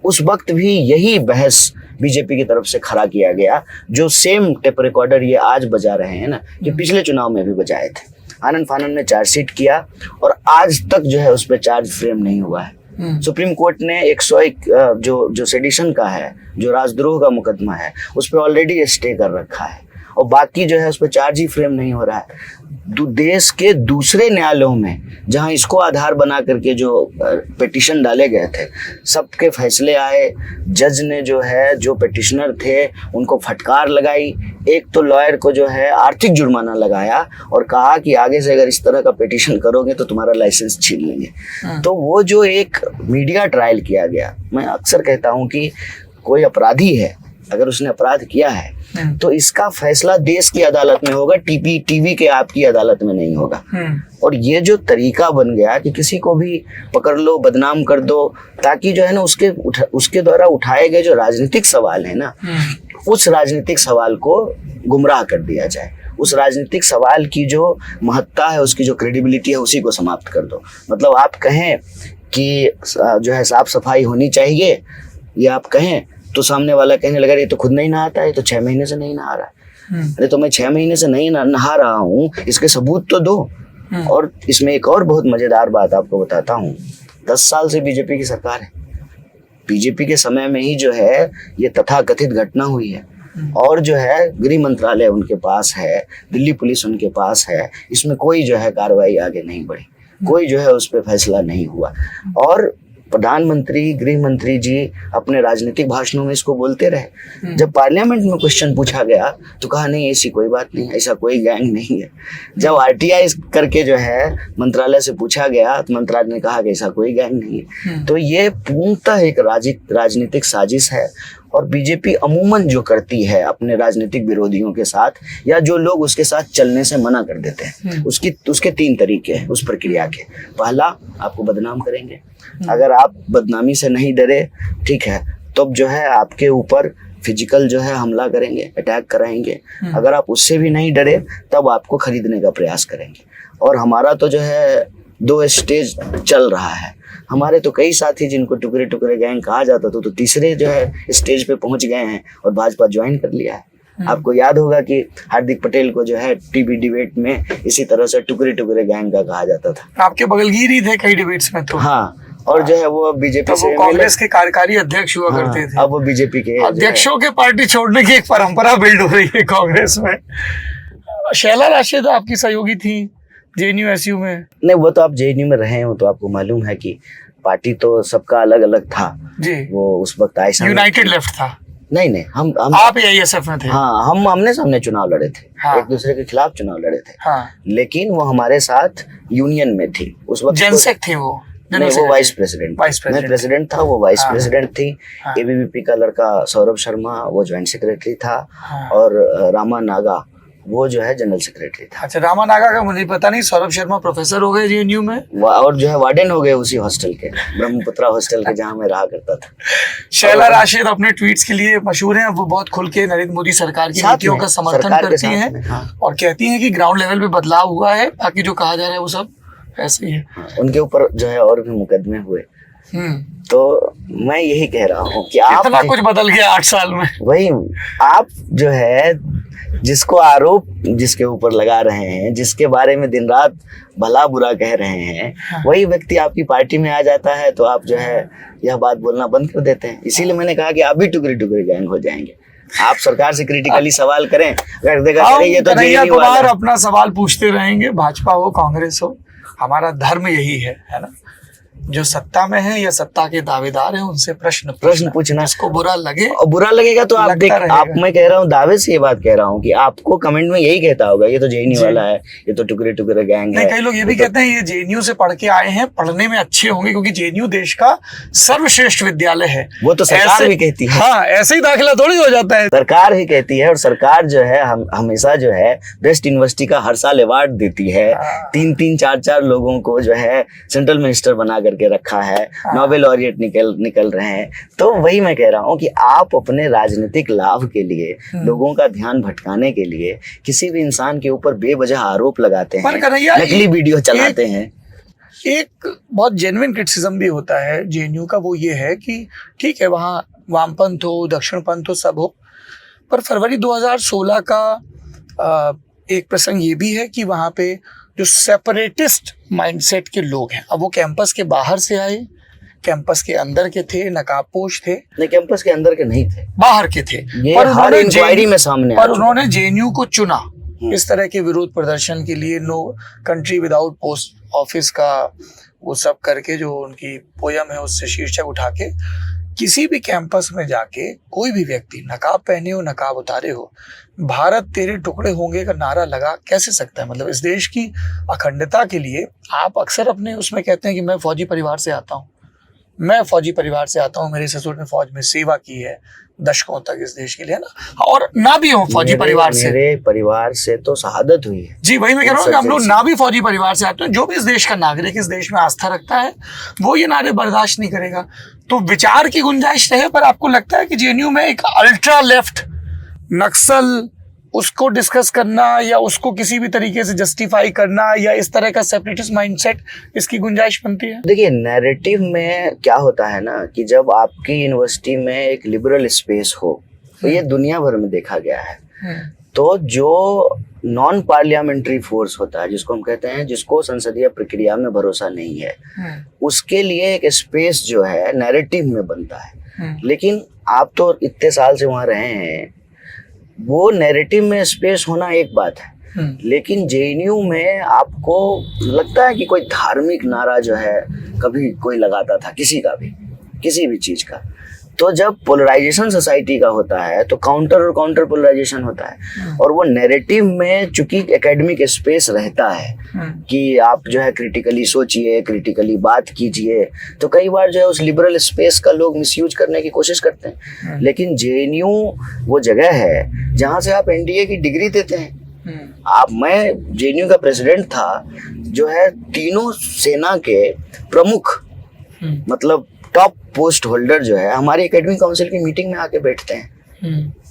उस वक्त भी यही बहस बीजेपी की तरफ से खड़ा किया गया, जो सेम टेप रिकॉर्डर ये आज बजा रहे हैं ना, कि पिछले चुनाव में भी बजाए थे। आनन फानन ने चार्जशीट किया और आज तक जो है उस पर चार्ज फ्रेम नहीं हुआ है। सुप्रीम कोर्ट ने 101 जो सेडिशन का है, जो राजद्रोह का मुकदमा है, उस पर ऑलरेडी स्टे कर रखा है, और बाकी जो है उस पर चार्ज ही फ्रेम नहीं हो रहा है। देश के दूसरे न्यायालयों में जहां इसको आधार बना करके जो पिटीशन डाले गए थे, सबके फैसले आए। जज ने जो है जो पिटिशनर थे उनको फटकार लगाई। एक तो लॉयर को जो है आर्थिक जुर्माना लगाया और कहा कि आगे से अगर इस तरह का पिटीशन करोगे तो तुम्हारा लाइसेंस छीन लेंगे। तो वो जो एक मीडिया ट्रायल किया गया, मैं अक्सर कहता हूं कि कोई अपराधी है, अगर उसने अपराध किया है तो इसका फैसला देश की अदालत में होगा, टीवी के आपकी अदालत में नहीं होगा। और ये जो तरीका बन गया कि किसी को भी पकड़ लो, बदनाम कर दो, ताकि जो है ना उसके द्वारा उठाए गए जो राजनीतिक सवाल है ना, उस राजनीतिक सवाल को गुमराह कर दिया जाए, उस राजनीतिक सवाल की जो महत्ता है, उसकी जो क्रेडिबिलिटी है, उसी को समाप्त कर दो। मतलब आप कहें कि जो है साफ सफाई होनी चाहिए, या आप कहें तो सामने वाला कहने लगा ये तो खुद नहीं नहाता है, तो 6 महीने से नहीं नहा रहा है। अरे तो मैं 6 महीने से नहीं नहा रहा हूँ, इसके सबूत तो दो। और इसमें एक और बहुत मजेदार बात आपको बताता हूँ। 10 साल से बीजेपी की सरकार है। बीजेपी के समय में ही जो है ये तथाकथित घटना हुई है, और जो है गृह मंत्रालय उनके पास है, दिल्ली पुलिस उनके पास है, इसमें कोई जो है कार्रवाई आगे नहीं बढ़ी, कोई जो है उस पर फैसला नहीं हुआ। और प्रधानमंत्री, गृह मंत्री जी अपने राजनीतिक भाषणों में इसको बोलते रहे। जब पार्लियामेंट में क्वेश्चन पूछा गया तो कहा नहीं, ऐसी कोई बात नहीं, ऐसा कोई गैंग नहीं है। जब आरटीआई करके जो है मंत्रालय से पूछा गया तो मंत्रालय ने कहा कि ऐसा कोई गैंग नहीं है। तो ये पूर्णतः एक राजनीतिक साजिश है। और बीजेपी अमूमन जो करती है अपने राजनीतिक विरोधियों के साथ, या जो लोग उसके साथ चलने से मना कर देते हैं, उसके 3 तरीके हैं उस प्रक्रिया के। पहला, आपको बदनाम करेंगे। अगर आप बदनामी से नहीं डरे, ठीक है, तब जो है आपके ऊपर फिजिकल जो है हमला करेंगे, अटैक कराएंगे। अगर आप उससे भी नहीं डरे तब आपको खरीदने का प्रयास करेंगे। और हमारा तो जो है 2 स्टेज चल रहा है। हमारे तो कई साथी जिनको टुकड़े टुकड़े गैंग कहा जाता था, तो तीसरे जो है स्टेज पे पहुंच गए हैं और भाजपा ज्वाइन कर लिया है। आपको याद होगा कि हार्दिक पटेल को जो है टीवी डिबेट में इसी तरह से टुकड़े टुकड़े गैंग का कहा जाता था। आपके बगलगीर ही थे कई डिबेट्स में तो। हाँ, और जो है वो बीजेपी से कांग्रेस के कार्यकारी अध्यक्ष हुआ करते थे। अब वो बीजेपी के अध्यक्षों के पार्टी छोड़ने की एक परंपरा बिल्ड हो रही है कांग्रेस में। शैला राशिद आपकी सहयोगी थी जेएनयू में। नहीं, वो तो आप जेएनयू में रहे हो तो आपको मालूम है कि पार्टी तो सबका अलग अलग था जी। वो उस वक्त आयशा यूनाइटेड लेफ्ट था। नहीं, हम आप एआईएसएफ में थे। हाँ, हम आमने सामने चुनाव लड़े थे। हाँ। एक दूसरे के खिलाफ चुनाव लड़े थे। हाँ। लेकिन वो हमारे साथ यूनियन में थी उस वक्त। जनसेक थे वो। नहीं, वो वाइस प्रेसिडेंट। मैं प्रेसिडेंट था, वो वाइस प्रेसिडेंट थी। एबीवीपी का लड़का सौरभ शर्मा वो ज्वाइंट सेक्रेटरी था। और रामा नागा वो जो है जनरल सेक्रेटरी था। अच्छा, रामा नागा का मुझे पता नहीं। सौरभ शर्मा प्रोफेसर हो गए जेएनयू में और जो है वार्डन हो गए उसी हॉस्टल के, ब्रह्मपुत्रा हॉस्टल के, जहाँ मैं रहा करता था। शैला राशिद अपने ट्वीट्स के लिए मशहूर हैं। वो बहुत खुल के नरेंद्र मोदी सरकार की नीतियों का समर्थन करती हैं। हाँ। और कहती हैं कि ग्राउंड लेवल पे बदलाव हुआ है, बाकी जो कहा जा रहा है वो सब ऐसे ही है। उनके ऊपर जो है और भी मुकदमे हुए। तो मैं यही कह रहा हूँ कि आप इतना कुछ बदल गया 8 साल में। वही आप जो है जिसको आरोप जिसके ऊपर लगा रहे हैं, जिसके बारे में दिन रात भला बुरा कह रहे हैं, वही व्यक्ति आपकी पार्टी में आ जाता है तो आप जो है यह बात बोलना बंद कर देते हैं। इसीलिए मैंने कहा कि आप भी टुकड़े टुकड़े गैंग हो जाएंगे। आप सरकार से क्रिटिकली सवाल करें, अगर देखा ये तो जेएनयू वाला अपना सवाल पूछते रहेंगे, भाजपा हो कांग्रेस हो। हमारा धर्म यही है ना, जो सत्ता में है या सत्ता के दावेदार हैं उनसे प्रश्न पूछना। इसको बुरा लगे और बुरा लगेगा तो आप देख, आप मैं कह रहा हूँ दावे से ये बात कह रहा हूँ कि आपको कमेंट में यही कहता होगा ये तो जेएनयू वाला है, ये तो टुकड़े टुकड़े गैंग है। कई लोग ये भी कहते हैं ये जेएनयू से पढ़ के आए हैं, पढ़ने में अच्छे होंगे क्योंकि जेएनयू देश का सर्वश्रेष्ठ विद्यालय है। वो तो सरकार भी कहती है। हाँ, ऐसे ही दाखिला थोड़ी हो जाता है। सरकार ही कहती है। और सरकार जो है हमेशा जो है बेस्ट यूनिवर्सिटी का हर साल अवार्ड देती है। 3-3, 4-4 लोगों को जो है सेंट्रल मिनिस्टर बना करके रखा है। नोबेल लॉरिएट निकल रहे हैं। तो वही मैं कह रहा हूँ कि आप अपने राजनीतिक लाभ के लिए, लोगों का ध्यान भटकाने के लिए किसी भी इंसान के ऊपर बेवजह आरोप लगाते हैं, नकली वीडियो चलाते हैं। एक बहुत जेन्युइन क्रिटिसिज्म भी होता है जेएनयू का, वो ये है कि ठीक है वहाँ वामपंथ हो, दक्षिणपंथ हो, सब हो, पर फरवरी 2016 का एक प्रसंग ये भी है कि वहाँ पे जो सेपरेटिस्ट माइंडसेट के लोग हैं, अब वो कैंपस के बाहर से आए, कैंपस के अंदर के थे, नकाबपोश थे। नहीं, कैंपस के अंदर के नहीं थे, बाहर के थे। पर हर इंक्वायरी में सामने पर उन्होंने जेएनयू को चुना इस तरह के विरोध प्रदर्शन के लिए। No country without post office का वो सब करके, जो उनकी पोयम है उससे शीर्षक उठा के किसी भी कैंपस में जाके कोई भी व्यक्ति नकाब पहने हो, नकाब उतारे हो, भारत तेरे टुकड़े होंगे का नारा लगा कैसे सकता है? मतलब इस देश की अखंडता के लिए आप अक्सर अपने उसमें कहते हैं कि मैं फौजी परिवार से आता हूँ, मैं फौजी परिवार से आता हूँ, मेरे ससुर ने फौज में सेवा की है दशकों तक इस देश के लिए ना, और ना भी हो फौजी परिवार से। मेरे परिवार से तो शहादत हुई है। जी, वही मैं कह रहा हूँ कि हम लोग ना भी फौजी परिवार से आते हैं, जो भी इस देश का नागरिक इस देश में आस्था रखता है वो ये नारे बर्दाश्त नहीं करेगा। तो विचार की गुंजाइश रहे, पर आपको लगता है कि जेएनयू में एक अल्ट्रा लेफ्ट नक्सल उसको डिस्कस करना या उसको किसी भी तरीके से जस्टिफाई करना या इस तरह का सेपरेटिस्ट माइंडसेट, इसकी गुंजाइश बनती है? देखिए, नैरेटिव में क्या होता है ना कि जब आपकी यूनिवर्सिटी में एक लिबरल स्पेस हो, तो ये दुनिया भर में देखा गया है, तो जो नॉन पार्लियामेंट्री फोर्स होता है, जिसको हम कहते हैं, जिसको संसदीय प्रक्रिया में भरोसा नहीं है, उसके लिए एक स्पेस जो है नैरेटिव में बनता है। लेकिन आप तो इतने साल से वहां रहे हैं, वो नैरेटिव में स्पेस होना एक बात है, लेकिन जेएनयू में आपको लगता है कि कोई धार्मिक नारा जो है कभी कोई लगाता था, किसी भी चीज का। तो जब पोलराइजेशन सोसाइटी का होता है तो काउंटर और काउंटर पोलराइजेशन होता है, और वो नैरेटिव में चूंकि एकेडमिक स्पेस रहता है कि आप जो है क्रिटिकली सोचिए, क्रिटिकली बात कीजिए, तो कई बार जो है उस लिबरल स्पेस का लोग मिसयूज करने की कोशिश करते हैं। लेकिन जेएनयू वो जगह है जहाँ से आप एनडीए की डिग्री देते हैं। मैं जेएनयू का प्रेसिडेंट था, जो है तीनों सेना के प्रमुख, मतलब टॉप पोस्ट होल्डर जो है हमारी एकेडमिक काउंसिल की मीटिंग में आके बैठते हैं।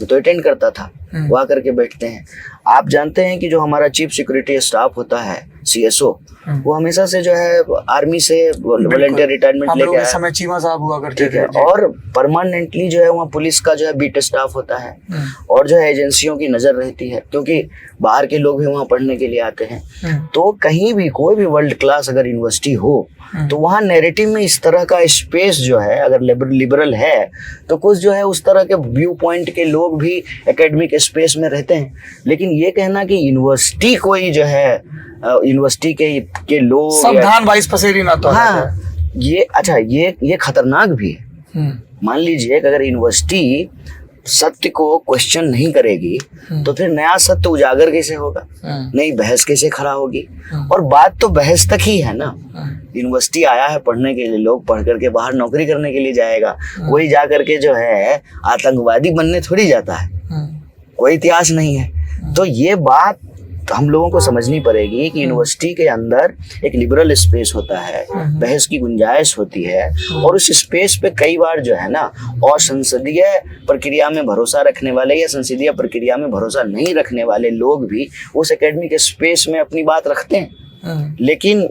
तो अटेंड करता था, वो आकर के बैठते हैं। आप जानते हैं कि जो हमारा चीफ सिक्योरिटी स्टाफ होता है CSO, वो हमेशा से जो है आर्मी से वॉलंटियर रिटायरमेंट हम लेके लोग के आया, समय चीमा साहब हुआ करते ठीक है, थे। और परमानेंटली जो है वहाँ पुलिस का जो है बीट स्टाफ होता है, और जो है एजेंसियों की नजर रहती है, क्योंकि बाहर के लोग भी वहाँ पढ़ने के लिए आते हैं। तो कहीं भी कोई भी वर्ल्ड क्लास अगर यूनिवर्सिटी हो तो वहाँ नैरेटिव में इस तरह का स्पेस जो है, अगर लिबरल है तो कुछ जो है उस तरह के व्यू पॉइंट के लोग भी एकेडमिक स्पेस में रहते हैं। लेकिन ये कहना कि यूनिवर्सिटी कोई जो है यूनिवर्सिटी के लोग संविधान वाइस पसेरी ना तो हाँ, ये अच्छा ये खतरनाक भी है। मान लीजिए कि अगर यूनिवर्सिटी सत्य को क्वेश्चन नहीं करेगी तो फिर नया सत्य उजागर कैसे होगा, नई बहस कैसे खड़ा होगी। और बात तो बहस तक ही है ना। यूनिवर्सिटी आया है पढ़ने के लिए, लोग पढ़ करके बाहर नौकरी करने के लिए जाएगा, कोई जा करके जो है आतंकवादी बनने थोड़ी जाता है, कोई इतिहास नहीं है। तो ये बात हम लोगों को समझनी पड़ेगी कि यूनिवर्सिटी के अंदर एक लिबरल स्पेस होता है, बहस की गुंजाइश होती है, और उस स्पेस पे कई बार जो है ना, और संसदीय प्रक्रिया में भरोसा रखने वाले या संसदीय प्रक्रिया में भरोसा नहीं रखने वाले लोग भी उस एकेडमिक स्पेस में अपनी बात रखते हैं। लेकिन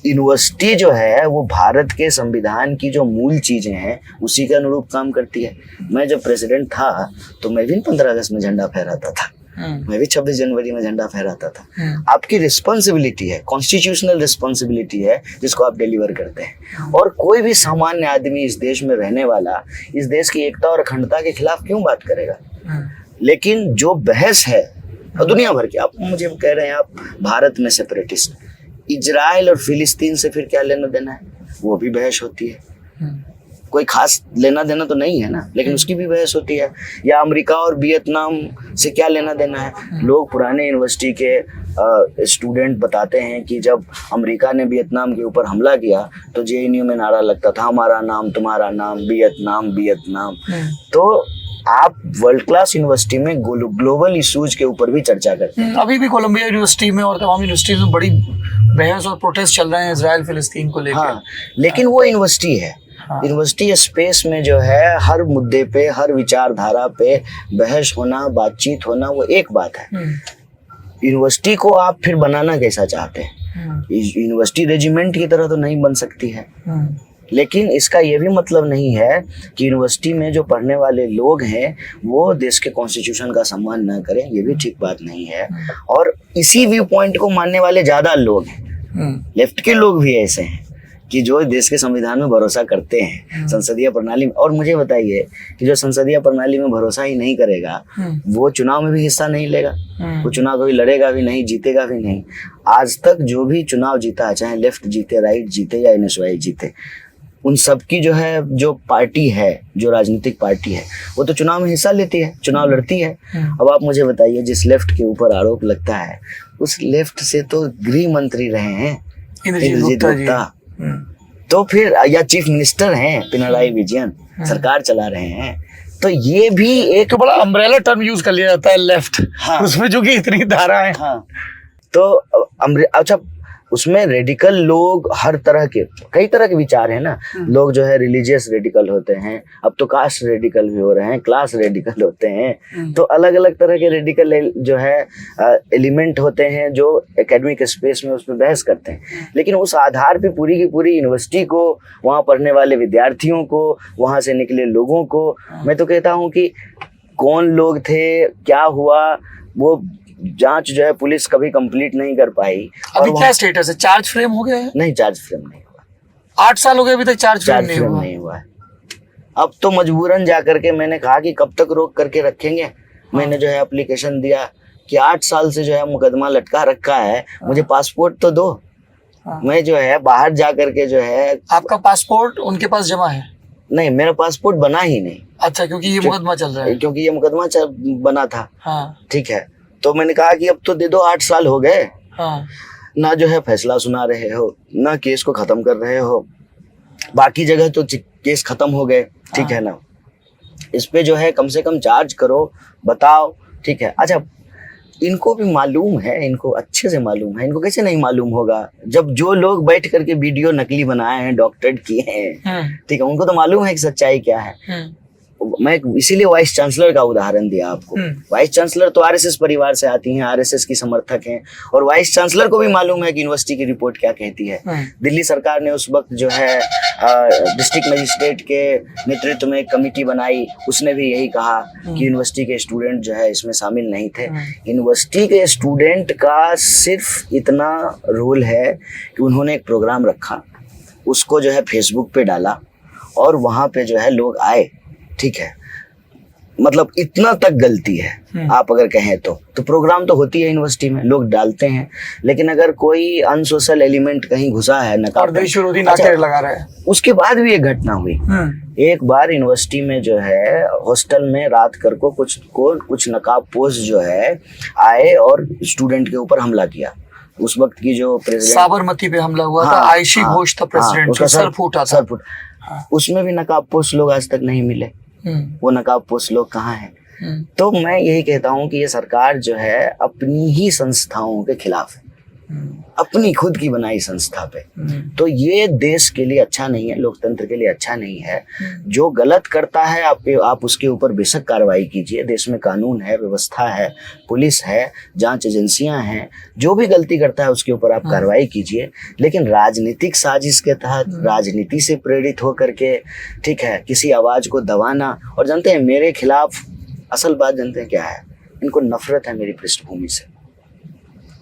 यूनिवर्सिटी जो है वो भारत के संविधान की जो मूल चीजें हैं उसी के अनुरूप काम करती है। मैं जब प्रेसिडेंट था तो मैं भी 15 अगस्त में झंडा फहराता था, मैं भी 26 जनवरी में झंडा फहराता था। आपकी रिस्पॉन्सिबिलिटी है, कॉन्स्टिट्यूशनल रिस्पॉन्सिबिलिटी है, जिसको आप डिलीवर करते हैं। और कोई भी सामान्य आदमी इस देश में रहने वाला इस देश की एकता और अखंडता के खिलाफ क्यों बात करेगा। लेकिन जो बहस है और दुनिया भर की, आप मुझे कह रहे हैं आप भारत में सेपरेटिस्ट, इजराइल और फिलिस्तीन से फिर क्या लेना देना है, वो भी बहस होती है। कोई खास लेना देना तो नहीं है ना, लेकिन उसकी भी बहस होती है। या अमेरिका और वियतनाम से क्या लेना देना है। लोग पुराने यूनिवर्सिटी के स्टूडेंट बताते हैं कि जब अमेरिका ने वियतनाम के ऊपर हमला किया तो JNU में नारा लगता था, हमारा नाम तुम्हारा नाम, वियतनाम वियतनाम। तो आप वर्ल्ड क्लास यूनिवर्सिटी में ग्लोबल इश्यूज के ऊपर भी चर्चा करते हैं। अभी भी कोलंबिया यूनिवर्सिटी में और तमाम यूनिवर्सिटीज में बड़ी बहस और प्रोटेस्ट चल रहे हैं इजराइल फिलिस्तीन को लेकर। हाँ, लेकिन वो यूनिवर्सिटी है। यूनिवर्सिटी स्पेस में जो है हर मुद्दे पे, हर विचारधारा पे बहस होना, बातचीत होना, वो एक बात है। यूनिवर्सिटी को आप फिर बनाना कैसा चाहते हैं। यूनिवर्सिटी रेजिमेंट की तरह तो नहीं बन सकती है, लेकिन इसका ये भी मतलब नहीं है कि यूनिवर्सिटी में जो पढ़ने वाले लोग हैं वो देश के कॉन्स्टिट्यूशन का सम्मान ना करें, ये भी ठीक बात नहीं है। और इसी व्यू पॉइंट को मानने वाले ज्यादा लोग हैं। लेफ्ट के लोग भी ऐसे हैं कि जो देश के संविधान में भरोसा करते हैं, संसदीय प्रणाली में। और मुझे बताइए कि जो संसदीय प्रणाली में भरोसा ही नहीं करेगा वो चुनाव में भी हिस्सा नहीं लेगा, वो चुनाव कभी लड़ेगा भी नहीं, जीतेगा भी नहीं। आज तक जो भी चुनाव जीता है, चाहे लेफ्ट जीते, राइट जीते या NSY जीते, उन सब की जो है जो पार्टी है, जो राजनीतिक पार्टी है, वो तो चुनाव में हिस्सा लेती है, चुनाव लड़ती है। अब आप मुझे बताइए, जिस लेफ्ट के ऊपर आरोप लगता है उस लेफ्ट से तो गृह मंत्री रहे हैं इंद्रजीत गुप्ता, तो फिर या चीफ मिनिस्टर हैं पिनराई विजयन, सरकार चला रहे हैं। तो ये भी एक तो बड़ा अम्ब्रेला टर्म यूज कर लिया जाता है लेफ्ट। हाँ। उसमें जो कि इतनी धाराएं। हाँ, तो अच्छा, उसमें रेडिकल लोग हर तरह के, कई तरह के विचार है ना। लोग जो है रिलीजियस रेडिकल होते हैं, अब तो कास्ट रेडिकल भी हो रहे हैं, क्लास रेडिकल होते हैं। तो अलग अलग तरह के रेडिकल जो है एलिमेंट होते हैं जो एकेडमिक स्पेस में उसमें बहस करते हैं। लेकिन उस आधार पे पूरी की पूरी यूनिवर्सिटी को, वहाँ पढ़ने वाले विद्यार्थियों को, वहाँ से निकले लोगों को, मैं तो कहता हूँ कि कौन लोग थे, क्या हुआ, वो जांच जो है पुलिस कभी कंप्लीट नहीं कर पाई। अभी क्या स्टेटस है, चार्ज फ्रेम हो गया है? नहीं, चार्ज फ्रेम नहीं हुआ। 8 साल हो गए अभी तक चार्ज फ्रेम नहीं हुआ है। अब तो मजबूरन जाकर के मैंने कहा कि कब तक रोक करके रखेंगे। मैंने जो है एप्लीकेशन दिया कि 8 साल से जो है मुकदमा लटका रखा है, मुझे पासपोर्ट तो दो। मैं जो है बाहर जा करके जो है। आपका पासपोर्ट उनके पास जमा है? नहीं, मेरा पासपोर्ट बना ही नहीं। अच्छा, क्योंकि ये मुकदमा चल रहा है। क्योंकि ये मुकदमा बना था। हाँ, ठीक है, तो मैंने कहा कि अब तो दे दो, 8 साल हो गए। हाँ। ना जो है फैसला सुना रहे हो, ना केस को खत्म कर रहे हो। बाकी जगह तो केस खत्म हो गए, ठीक है ना। इस पे जो है कम से कम चार्ज करो, बताओ, ठीक है। अच्छा, इनको भी मालूम है, इनको अच्छे से मालूम है। इनको कैसे नहीं मालूम होगा जब जो लोग बैठ करके वीडियो नकली बनाए हैं, डॉक्टरेट किए हैं, ठीक है, उनको तो मालूम है कि सच्चाई क्या है। मैं इसीलिए वाइस चांसलर का उदाहरण दिया आपको। वाइस चांसलर तो आरएसएस परिवार से आती हैं, आरएसएस की समर्थक हैं, और वाइस चांसलर को भी मालूम है कि यूनिवर्सिटी की रिपोर्ट क्या कहती है। दिल्ली सरकार ने उस वक्त जो है डिस्ट्रिक्ट मजिस्ट्रेट के नेतृत्व में एक कमेटी बनाई, उसने भी यही कहा कि यूनिवर्सिटी के स्टूडेंट जो है इसमें शामिल नहीं थे। यूनिवर्सिटी के स्टूडेंट का सिर्फ इतना रोल है कि उन्होंने एक प्रोग्राम रखा, उसको जो है फेसबुक पे डाला और वहाँ पे जो है लोग आए, ठीक है, मतलब इतना तक गलती है आप अगर कहें तो प्रोग्राम तो होती है यूनिवर्सिटी में, लोग डालते हैं, लेकिन अगर कोई अनसोशल एलिमेंट कहीं घुसा है नकाब देश विरोधी नारे लगा रहा है, उसके बाद भी एक घटना हुई। एक बार यूनिवर्सिटी में जो है हॉस्टल में रात कर को कुछ नकाबपोश जो है आए और स्टूडेंट के ऊपर हमला किया। उस वक्त की जो प्रेसिडेंट, साबरमती पे हमला हुआ था, आयशी घोष था प्रेसिडेंट, उसका सर फूटा था। उसमें भी नकाबपोश लोग आज तक नहीं मिले। वो नकाबपोश लोग कहाँ हैं? तो मैं यही कहता हूँ कि ये सरकार जो है अपनी ही संस्थाओं के खिलाफ है, अपनी खुद की बनाई संस्था पे। तो ये देश के लिए अच्छा नहीं है, लोकतंत्र के लिए अच्छा नहीं है। जो गलत करता है आप उसके ऊपर बेशक कार्रवाई कीजिए, देश में कानून है, व्यवस्था है, पुलिस है, जांच एजेंसियां हैं, जो भी गलती करता है उसके ऊपर आप कार्रवाई कीजिए। लेकिन राजनीतिक साजिश के तहत, राजनीति से प्रेरित होकर के, ठीक है, किसी आवाज को दबाना। और जानते हैं मेरे खिलाफ असल बात जानते हैं क्या है? इनको नफरत है मेरी पृष्ठभूमि से।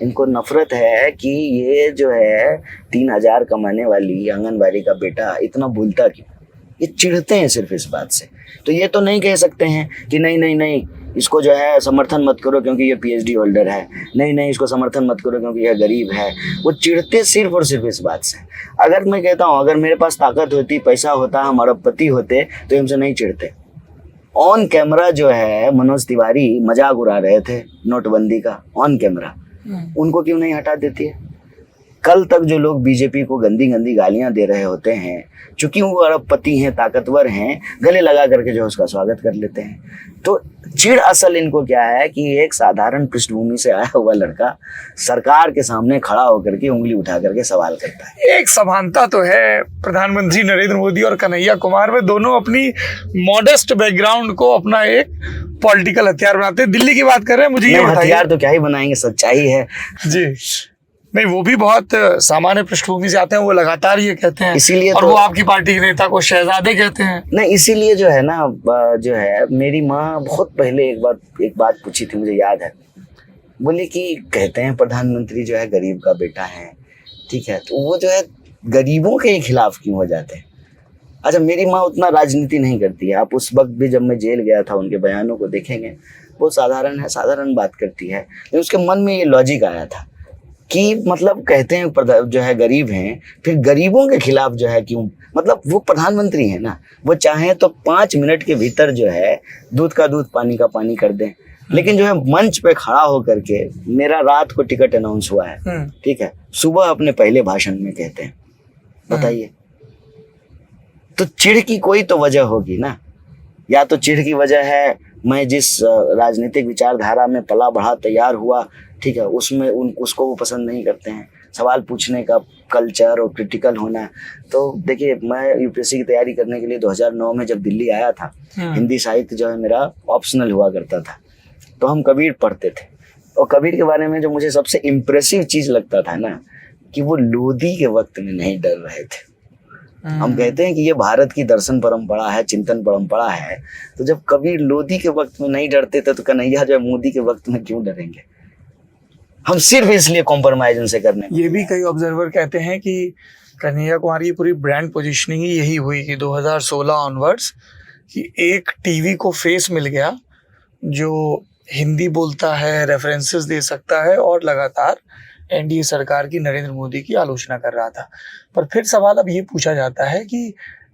इनको नफरत है कि ये जो है 3000 कमाने वाली आंगनबाड़ी का बेटा इतना बोलता क्यों। ये चिढ़ते हैं सिर्फ इस बात से। तो ये तो नहीं कह सकते हैं कि नहीं इसको जो है समर्थन मत करो क्योंकि ये पीएचडी होल्डर है, नहीं इसको समर्थन मत करो क्योंकि यह गरीब है। वो चिढ़ते सिर्फ और सिर्फ इस बात से। अगर मैं कहता हूँ अगर मेरे पास ताकत होती, पैसा होता, हम अरबपति होते तो इनसे नहीं चिढ़ते। ऑन कैमरा जो है मनोज तिवारी मजाक उड़ा रहे थे नोटबंदी का, ऑन कैमरा। उनको क्यों नहीं हटा देती है? कल तक जो लोग बीजेपी को गंदी गंदी गालियां दे रहे होते हैं, चूंकि वो अरबपति हैं, ताकतवर हैं, गले लगा करके जो उसका स्वागत कर लेते हैं। तो चिढ़ असल इनको क्या है कि एक साधारण पृष्ठभूमि से आया हुआ लड़का सरकार के सामने खड़ा होकर के उंगली उठा करके सवाल करता है। एक समानता तो है प्रधानमंत्री नरेंद्र मोदी और कन्हैया कुमार में, दोनों अपनी मॉडेस्ट बैकग्राउंड को अपना एक पॉलिटिकल हथियार बनाते हैं। दिल्ली की बात कर रहे हैं, मुझे ये हथियार तो क्या ही बनाएंगे, सच्चाई है जी। नहीं, वो भी बहुत सामान्य पृष्ठभूमि से आते हैं, वो लगातार ये कहते हैं, इसीलिए और तो वो आपकी पार्टी के नेता को शहजादे कहते हैं। नहीं, इसीलिए जो है ना, जो है मेरी माँ बहुत पहले एक बात पूछी थी, मुझे याद है। बोली कि कहते हैं प्रधानमंत्री जो है गरीब का बेटा है, ठीक है, तो वो जो है गरीबों के खिलाफ क्यों हो जाते हैं? अच्छा, मेरी माँ उतना राजनीति नहीं करती है। आप उस वक्त भी जब मैं जेल गया था उनके बयानों को देखेंगे, बहुत साधारण है, साधारण बात करती है। लेकिन उसके मन में ये लॉजिक आया था कि मतलब कहते हैं जो है गरीब हैं, फिर गरीबों के खिलाफ जो है क्यों? मतलब वो प्रधानमंत्री है ना, वो चाहे तो 5 मिनट के भीतर जो है दूध का दूध पानी का पानी कर दें। लेकिन जो है मंच पे खड़ा होकर के, मेरा रात को टिकट अनाउंस हुआ है, ठीक है, सुबह अपने पहले भाषण में कहते हैं, बताइए, तो चिढ़ की कोई तो वजह होगी ना। या तो चिढ़ की वजह है मैं जिस राजनीतिक विचारधारा में पला बढ़ा तैयार हुआ, ठीक है, उसमें उसको वो पसंद नहीं करते हैं, सवाल पूछने का कल्चर और क्रिटिकल होना। तो देखिए, मैं यूपीएससी की तैयारी करने के लिए 2009 में जब दिल्ली आया था, हिंदी साहित्य जो है मेरा ऑप्शनल हुआ करता था, तो हम कबीर पढ़ते थे। और कबीर के बारे में जो मुझे सबसे इम्प्रेसिव चीज लगता था ना, कि वो लोधी के वक्त में नहीं डर रहे थे। हम कहते हैं कि ये भारत की दर्शन परंपरा है, चिंतन परंपरा है, तो जब कबीर लोधी के वक्त में नहीं डरते थे तो कन्हैया जो है मोदी के वक्त में क्यों डरेंगे? हम सिर्फ इसलिए कॉम्प्रोमाइज उनसे करने। ये भी कई ऑब्जर्वर कहते हैं कि कन्हैया कुमार की पूरी ब्रांड पोजीशनिंग ही यही हुई कि 2016 ऑनवर्ड्स कि एक टीवी को फेस मिल गया जो हिंदी बोलता है, रेफरेंसेस दे सकता है और लगातार एनडीए सरकार की, नरेंद्र मोदी की आलोचना कर रहा था। पर फिर सवाल अब ये पूछा जाता है कि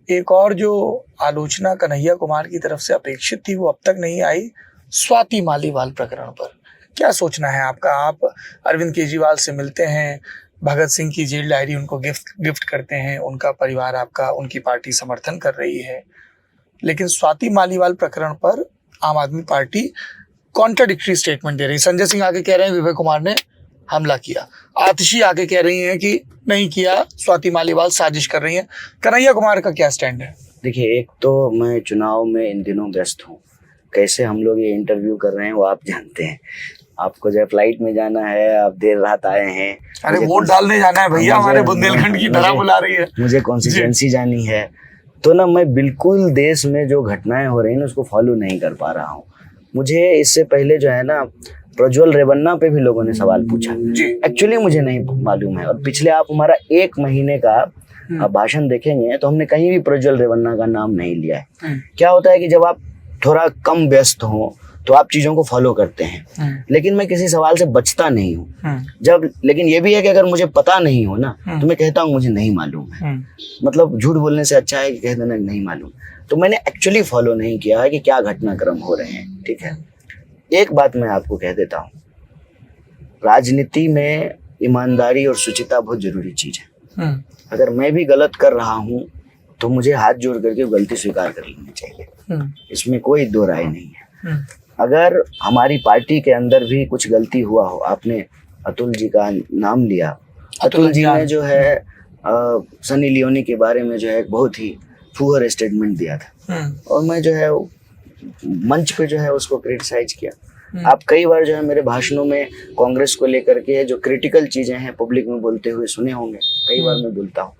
एक और जो आलोचना कन्हैया कुमार की तरफ से अपेक्षित थी वो अब तक नहीं आई, स्वाति मालीवाल प्रकरण पर क्या सोचना है आपका? आप अरविंद केजरीवाल से मिलते हैं, भगत सिंह की जेल डायरी उनको गिफ्ट करते हैं, उनका परिवार आपका, उनकी पार्टी समर्थन कर रही है, लेकिन स्वाति मालीवाल प्रकरण पर आम आदमी पार्टी कॉन्ट्राडिक्टरी स्टेटमेंट दे रही है। संजय सिंह आगे कह रहे हैं विवेक कुमार ने हमला किया, आतिशी आगे कह रही हैं कि नहीं किया, स्वाति मालीवाल साजिश कर रही हैं। कन्हैया कुमार का क्या स्टैंड है? देखिए, एक तो मैं चुनाव में इन दिनों व्यस्त हूँ। कैसे हम लोग ये इंटरव्यू कर रहे हैं वो आप जानते हैं। आपको जो है फ्लाइट में जाना है, आप देर रात आए हैं। अरे वोट डालने जाना है भैया, हमारे बुंदेलखंड की तरह बुला रही है। मुझे कॉन्स्टिट्यूएंसी जानी है, तो ना मैं बिल्कुल देश में जो घटनाएं हो रही हैं उसको फॉलो नहीं कर पा रहा हूँ। मुझे इससे पहले जो है ना प्रज्वल रेवन्ना पे भी लोगों ने सवाल पूछा। एक्चुअली मुझे नहीं मालूम है, और पिछले आप हमारा 1 महीने का भाषण देखेंगे तो हमने कहीं भी प्रज्वल रेवन्ना का नाम नहीं लिया है। क्या होता है कि जब आप थोड़ा कम व्यस्त हो तो आप चीजों को फॉलो करते हैं, लेकिन मैं किसी सवाल से बचता नहीं हूँ। जब लेकिन ये भी है कि अगर मुझे पता नहीं हो ना तो मैं कहता हूँ मुझे नहीं मालूम है। मतलब झूठ बोलने से अच्छा है कि कह देना नहीं मालूम। तो मैंने एक्चुअली फॉलो नहीं किया है कि क्या घटनाक्रम हो रहे हैं। ठीक है, एक बात मैं आपको कह देता हूँ, राजनीति में ईमानदारी और शुचिता बहुत जरूरी चीज है। अगर मैं भी गलत कर रहा हूँ तो मुझे हाथ जोड़ करके गलती स्वीकार कर लेनी चाहिए, इसमें कोई दो राय नहीं है। अगर हमारी पार्टी के अंदर भी कुछ गलती हुआ हो, आपने अतुल जी का नाम लिया, अतुल जी ने जो है सनी लियोनी के बारे में जो है एक बहुत ही फूहर स्टेटमेंट दिया था, और मैं जो है मंच पे जो है उसको क्रिटिसाइज किया। आप कई बार जो है मेरे भाषणों में कांग्रेस को लेकर के जो क्रिटिकल चीजें हैं पब्लिक में बोलते हुए सुने होंगे, कई बार मैं बोलता हूँ।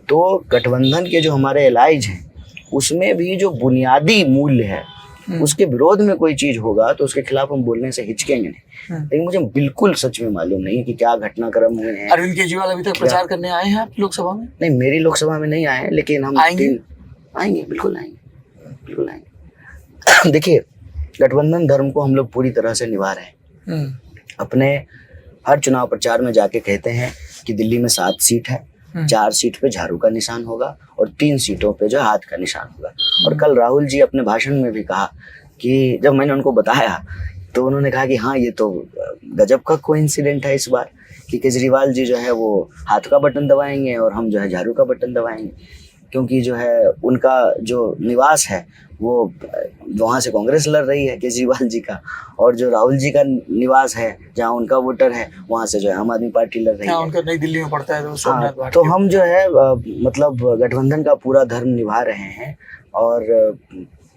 तो गठबंधन के जो हमारे एलाइज हैं उसमें भी जो बुनियादी मूल्य है उसके विरोध में कोई चीज होगा तो उसके खिलाफ हम बोलने से हिचकेंगे नहीं। लेकिन मुझे बिल्कुल सच में मालूम नहीं कि क्या घटनाक्रम हुए हैं। अरविंद केजरीवाल अभी तक प्रचार करने आए हैं आप लोकसभा में? नहीं, मेरी लोकसभा में नहीं आए हैं, लेकिन हम आएंगे, बिल्कुल आएंगे। देखिए, गठबंधन धर्म को हम लोग पूरी तरह से निभा रहे हैं। अपने हर चुनाव प्रचार में जाके कहते हैं कि दिल्ली में 7 सीट है, 4 सीट पे झाड़ू का निशान होगा और 3 सीटों पे जो हाथ का निशान होगा। और कल राहुल जी अपने भाषण में भी कहा कि जब मैंने उनको बताया तो उन्होंने कहा कि हाँ, ये तो गजब का कोइंसिडेंट है इस बार कि केजरीवाल जी जो है वो हाथ का बटन दबाएंगे और हम जो है झाड़ू का बटन दबाएंगे, क्योंकि जो है उनका जो निवास है वो वहाँ से कांग्रेस लड़ रही है केजरीवाल जी का, और जो राहुल जी का निवास है जहाँ उनका वोटर है वहाँ से जो है आम आदमी पार्टी लड़ रही है। उनका नई दिल्ली में पड़ता है तो सोमनाथ घाट तो हम जो है मतलब गठबंधन का पूरा धर्म निभा रहे हैं, और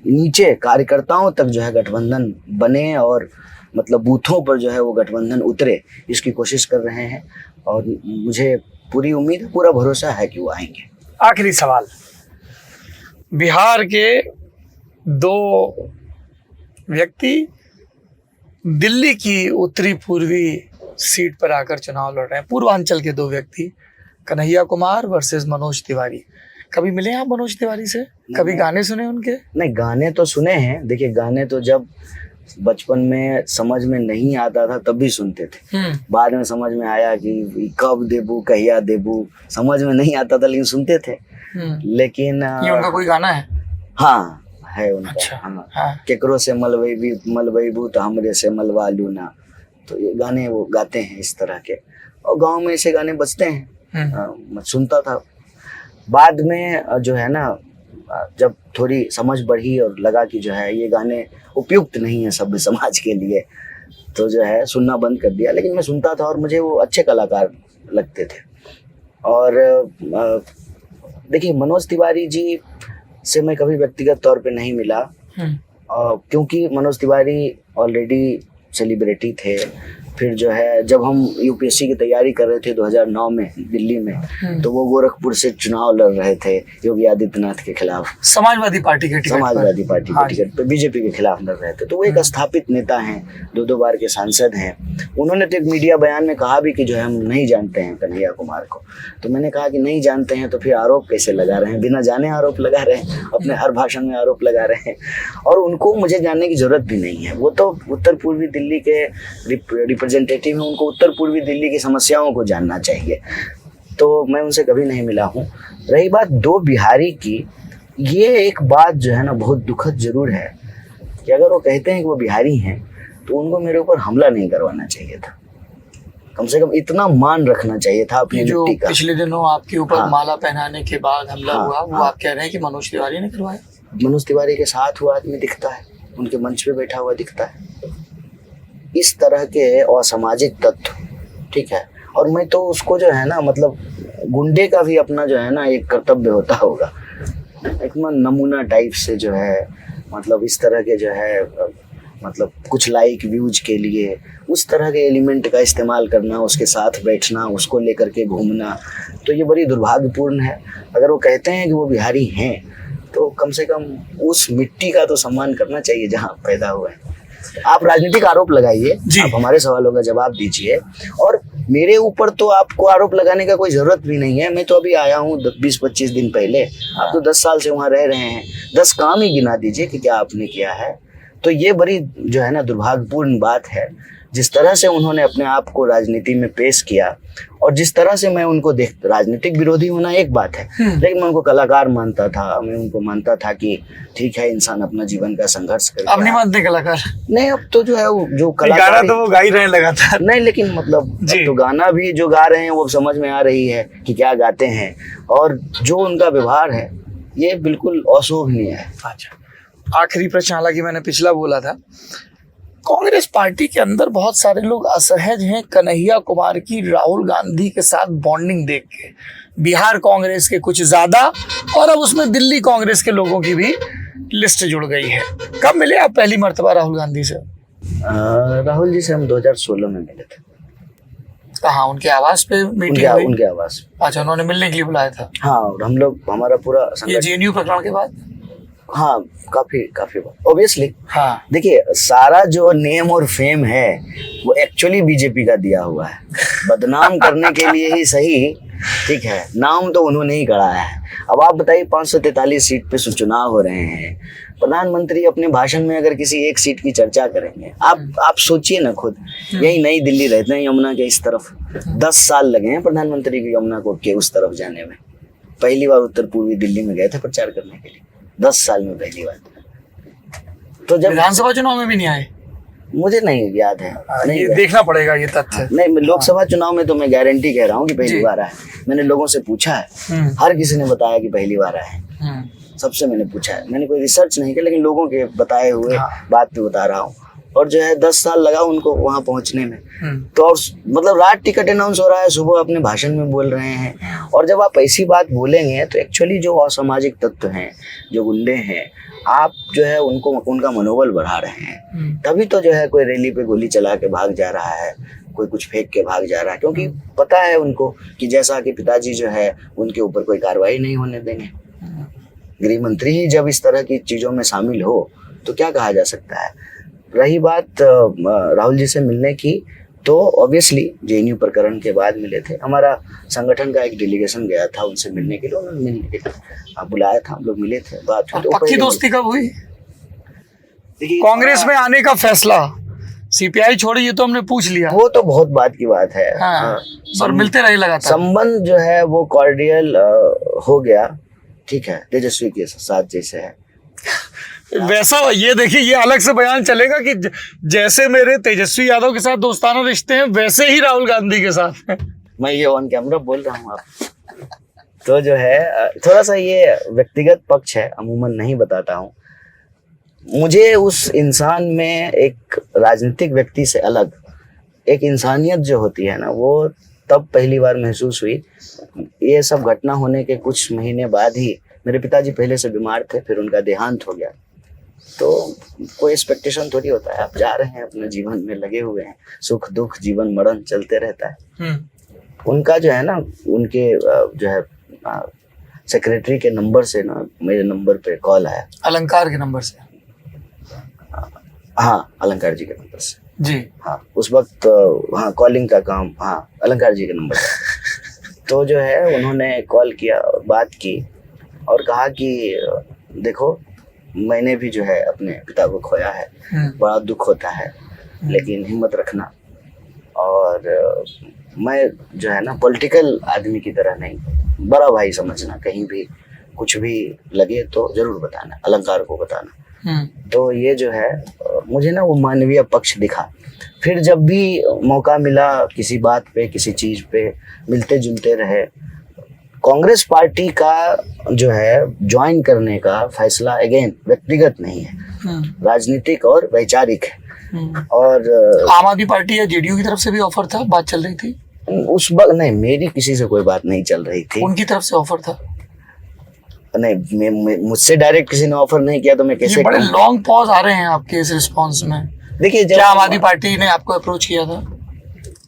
नीचे कार्यकर्ताओं तक जो है गठबंधन बने और मतलब बूथों पर जो है वो गठबंधन उतरे, इसकी कोशिश कर रहे हैं। और मुझे पूरी उम्मीद है, पूरा भरोसा है कि वो आएंगे। आखिरी सवाल, बिहार के 2 व्यक्ति दिल्ली की उत्तरी पूर्वी सीट पर आकर चुनाव लड़ रहे हैं, पूर्वांचल के 2 व्यक्ति, कन्हैया कुमार वर्सेस मनोज तिवारी। कभी मिले आप मनोज तिवारी से? कभी गाने सुने उनके? नहीं, गाने तो सुने हैं। देखिए, गाने तो जब बचपन में समझ में नहीं आता था तब भी सुनते थे। बाद में समझ में आया कि कब देबू कहिया देबू, समझ में नहीं आता था लेकिन सुनते थे। लेकिन ये उनका कोई गाना है? हाँ, है उनका। अच्छा, हाँ। केकरो से मलबू तो हमरे से मलवा लू ना, तो ये गाने वो गाते हैं इस तरह के, और गांव में ऐसे गाने बजते हैं। मैं सुनता था। बाद में जो है ना, जब थोड़ी समझ बढ़ी और लगा कि जो है ये गाने उपयुक्त नहीं है सभ्य समाज के लिए, तो जो है सुनना बंद कर दिया। लेकिन मैं सुनता था और मुझे वो अच्छे कलाकार लगते थे। और देखिए, मनोज तिवारी जी से मैं कभी व्यक्तिगत तौर पे नहीं मिला, क्योंकि मनोज तिवारी ऑलरेडी सेलिब्रिटी थे। फिर जो है जब हम यूपीएससी की तैयारी कर रहे थे 2009 में दिल्ली में, तो वो गोरखपुर से चुनाव लड़ रहे थे योगी आदित्यनाथ के खिलाफ, समाजवादी पार्टी के टिकट पे बीजेपी के खिलाफ लड़ रहे थे। तो वो एक स्थापित नेता हैं, 2 बार के सांसद हैं। उन्होंने तो एक मीडिया बयान में कहा भी कि जो है हम नहीं जानते हैं कन्हैया कुमार को। तो मैंने कहा कि नहीं जानते हैं तो फिर आरोप कैसे लगा रहे हैं, बिना जाने आरोप लगा रहे हैं, अपने हर भाषण में आरोप लगा रहे हैं। और उनको मुझे जानने की जरूरत भी नहीं है, वो तो उत्तर पूर्वी दिल्ली के रिप्रेजेंटेटिव हैं, उनको उत्तर पूर्वी दिल्ली की समस्याओं को जानना चाहिए। तो मैं उनसे कभी नहीं मिला हूँ। रही बात 2 बिहारी की, ये एक बात जो है ना बहुत दुखद जरूर है कि अगर वो कहते हैं कि वो बिहारी हैं तो उनको मेरे ऊपर हमला नहीं करवाना चाहिए था। कम से कम इतना मान रखना चाहिए था अपनी मिट्टी का। पिछले दिनों आपके ऊपर माला पहनाने के बाद हमला हुआ, वो आप कह रहे हैं कि मनोज तिवारी ने करवाया? मनोज तिवारी के साथ हुआ आदमी दिखता है, उनके मंच पे बैठा हुआ दिखता है। इस तरह के असामाजिक तत्व, ठीक है। और मैं तो उसको जो है ना, मतलब गुंडे का भी अपना जो है ना एक कर्तव्य होता होगा, एक नमूना टाइप से जो है, मतलब इस तरह के जो है मतलब कुछ लाइक व्यूज के लिए उस तरह के एलिमेंट का इस्तेमाल करना, उसके साथ बैठना, उसको लेकर के घूमना, तो ये बड़ी दुर्भाग्यपूर्ण है। अगर वो कहते हैं कि वो बिहारी हैं तो कम से कम उस मिट्टी का तो सम्मान करना चाहिए जहाँ पैदा हुए हैं। आप राजनीतिक आरोप लगाइए, आप हमारे सवालों का जवाब दीजिए, और मेरे ऊपर तो आपको आरोप लगाने का कोई जरूरत भी नहीं है। मैं तो अभी आया हूँ 20-25 दिन पहले, आप तो 10 साल से वहाँ रह रहे हैं। 10 काम ही गिना दीजिए कि क्या आपने किया है। तो ये बड़ी जो है ना दुर्भाग्यपूर्ण बात है, जिस तरह से उन्होंने अपने आप को राजनीति में पेश किया और जिस तरह से मैं उनको राजनीतिक विरोधी होना एक बात है, लेकिन मैं उनको कलाकार मानता था। मैं उनको मानता था कि ठीक है, इंसान अपना जीवन का संघर्ष करके। अब नहीं मानते कलाकार? नहीं, अब तो जो है जो कलाकार गाना तो वो गा ही रहे लगातार। नहीं, लेकिन मतलब तो गाना भी जो गा रहे हैं वो समझ में आ रही है कि क्या गाते हैं, और जो उनका व्यवहार है ये बिल्कुल अशोभनीय है। अच्छा, आखिरी प्रश्न, हालांकि मैंने पिछला बोला था, कांग्रेस पार्टी के अंदर बहुत सारे लोग असहज हैं कन्हैया कुमार की राहुल गांधी के साथ बॉन्डिंग देख के। बिहार कांग्रेस के कुछ ज्यादा, और अब उसमें दिल्ली कांग्रेस के लोगों की भी लिस्ट जुड़ गई है। कब मिले आप पहली मर्तबा राहुल गांधी से? राहुल जी से हम 2016 में मिले थे। कहाँ? उनके आवास पे मीटिंग हुई? उनके आवास। अच्छा, उन्होंने मिलने के लिए बुलाया था? हाँ, और हम लोग, हमारा पूरा ये जेएनयू प्रकरण के बाद? हाँ, काफी ऑब्वियसली। हाँ, देखिए, सारा जो नेम और फेम है वो एक्चुअली बीजेपी का दिया हुआ है, बदनाम करने के लिए ही सही, ठीक है, नाम तो उन्होंने ही गढ़ाया है। अब आप बताइए, 543 सीट पे चुनाव हो रहे हैं, प्रधानमंत्री अपने भाषण में अगर किसी एक सीट की चर्चा करेंगे, आप सोचिए ना खुद, यही नई दिल्ली रहते हैं, यमुना के इस तरफ 10 साल लगे हैं प्रधानमंत्री को यमुना को के उस तरफ जाने में। पहली बार उत्तर पूर्वी दिल्ली में गए थे प्रचार करने के लिए, 10 साल में पहली बार। तो जब विधानसभा चुनाव में भी नहीं आए? मुझे नहीं याद है, नहीं ये देखना पड़ेगा ये तथ्य। नहीं, लोकसभा चुनाव में तो मैं गारंटी कह रहा हूँ कि पहली बार आए। मैंने लोगों से पूछा है, हर किसी ने बताया कि पहली बार आए। सबसे मैंने पूछा है, मैंने कोई रिसर्च नहीं किया, लेकिन लोगों के बताए हुए बात पे बता रहा हूँ। और जो है 10 साल लगा उनको वहां पहुंचने में। तो और मतलब रात टिकट अनाउंस हो रहा है, सुबह अपने भाषण में बोल रहे हैं, और जब आप ऐसी बात बोलेंगे तो एक्चुअली जो असामाजिक तत्व हैं, जो गुंडे हैं, आप जो है उनको उनका मनोबल बढ़ा रहे हैं। तभी तो जो है कोई रैली पे गोली चला के भाग जा रहा है, कोई कुछ फेंक के भाग जा रहा है, क्योंकि पता है उनको कि जैसा कि पिताजी जो है उनके ऊपर कोई कार्रवाई नहीं होने देंगे। गृह मंत्री ही जब इस तरह की चीजों में शामिल हो तो क्या कहा जा सकता है। रही बात राहुल जी से मिलने की, तो ऑब्वियसली जेएनयू प्रकरण के बाद मिले थे। हमारा संगठन का एक डेलीगेशन गया था उनसे मिलने के लिए, उन्होंने मिलने के लिए बुलाया था, हम लोग मिले थे, बात हुई। तो पक्की दोस्ती कब हुई? कांग्रेस में आने का फैसला, सीपीआई छोड़ी, ये तो हमने पूछ लिया, वो तो बहुत बात की बात है। हाँ, और मिलते रहे लगातार, संबंध जो है वो कॉर्डियल हो गया, ठीक है, तेजस्वी के साथ जैसे है वैसा। ये देखिए, ये अलग से बयान चलेगा कि जैसे मेरे तेजस्वी यादव के साथ दोस्ताना रिश्ते हैं, वैसे ही राहुल गांधी के साथ। मैं ये ऑन कैमरा बोल रहा हूँ आप। तो जो है थोड़ा सा ये व्यक्तिगत पक्ष है, अमूमन नहीं बताता हूँ। मुझे उस इंसान में एक राजनीतिक व्यक्ति से अलग एक इंसानियत जो होती है ना, वो तब पहली बार महसूस हुई। ये सब घटना होने के कुछ महीने बाद ही, मेरे पिताजी पहले से बीमार थे, फिर उनका देहांत हो गया। तो कोई एक्सपेक्टेशन थोड़ी होता है, आप जा रहे हैं अपने जीवन में लगे हुए हैं, सुख दुख जीवन मरण चलते रहता है। उनका जो है ना, उनके जो है सेक्रेटरी के नंबर से ना मेरे नंबर पे कॉल आया। अलंकार के नंबर से? हाँ, अलंकार जी के नंबर से जी। हाँ, उस वक्त हाँ कॉलिंग का काम, हाँ, अलंकार जी के नंबर से। तो जो है उन्होंने कॉल किया और बात की और कहा कि देखो, मैंने भी जो है अपने पिता को खोया है, बड़ा दुख होता है, लेकिन हिम्मत रखना। और मैं जो है ना पॉलिटिकल आदमी की तरह नहीं, बड़ा भाई समझना, कहीं भी कुछ भी लगे तो जरूर बताना, अलंकार को बताना। तो ये जो है मुझे ना वो मानवीय पक्ष दिखा। फिर जब भी मौका मिला किसी बात पे, किसी चीज पे मिलते जुलते रहे। कांग्रेस पार्टी का जो है ज्वाइन करने का फैसला अगेन व्यक्तिगत नहीं है, राजनीतिक और वैचारिक है। और आम आदमी पार्टी या जेडीयू की तरफ से भी ऑफर था, बात चल रही थी उस वक्त? नहीं, मेरी किसी से कोई बात नहीं चल रही थी। उनकी तरफ से ऑफर था? नहीं, मुझसे डायरेक्ट किसी ने ऑफर नहीं किया तो मैं कैसे ये बड़े कहूं? लॉन्ग पॉज आ रहे हैं आपके इस रिस्पॉन्स में। देखिए, जब क्या आम आदमी पार्टी ने आपको अप्रोच किया था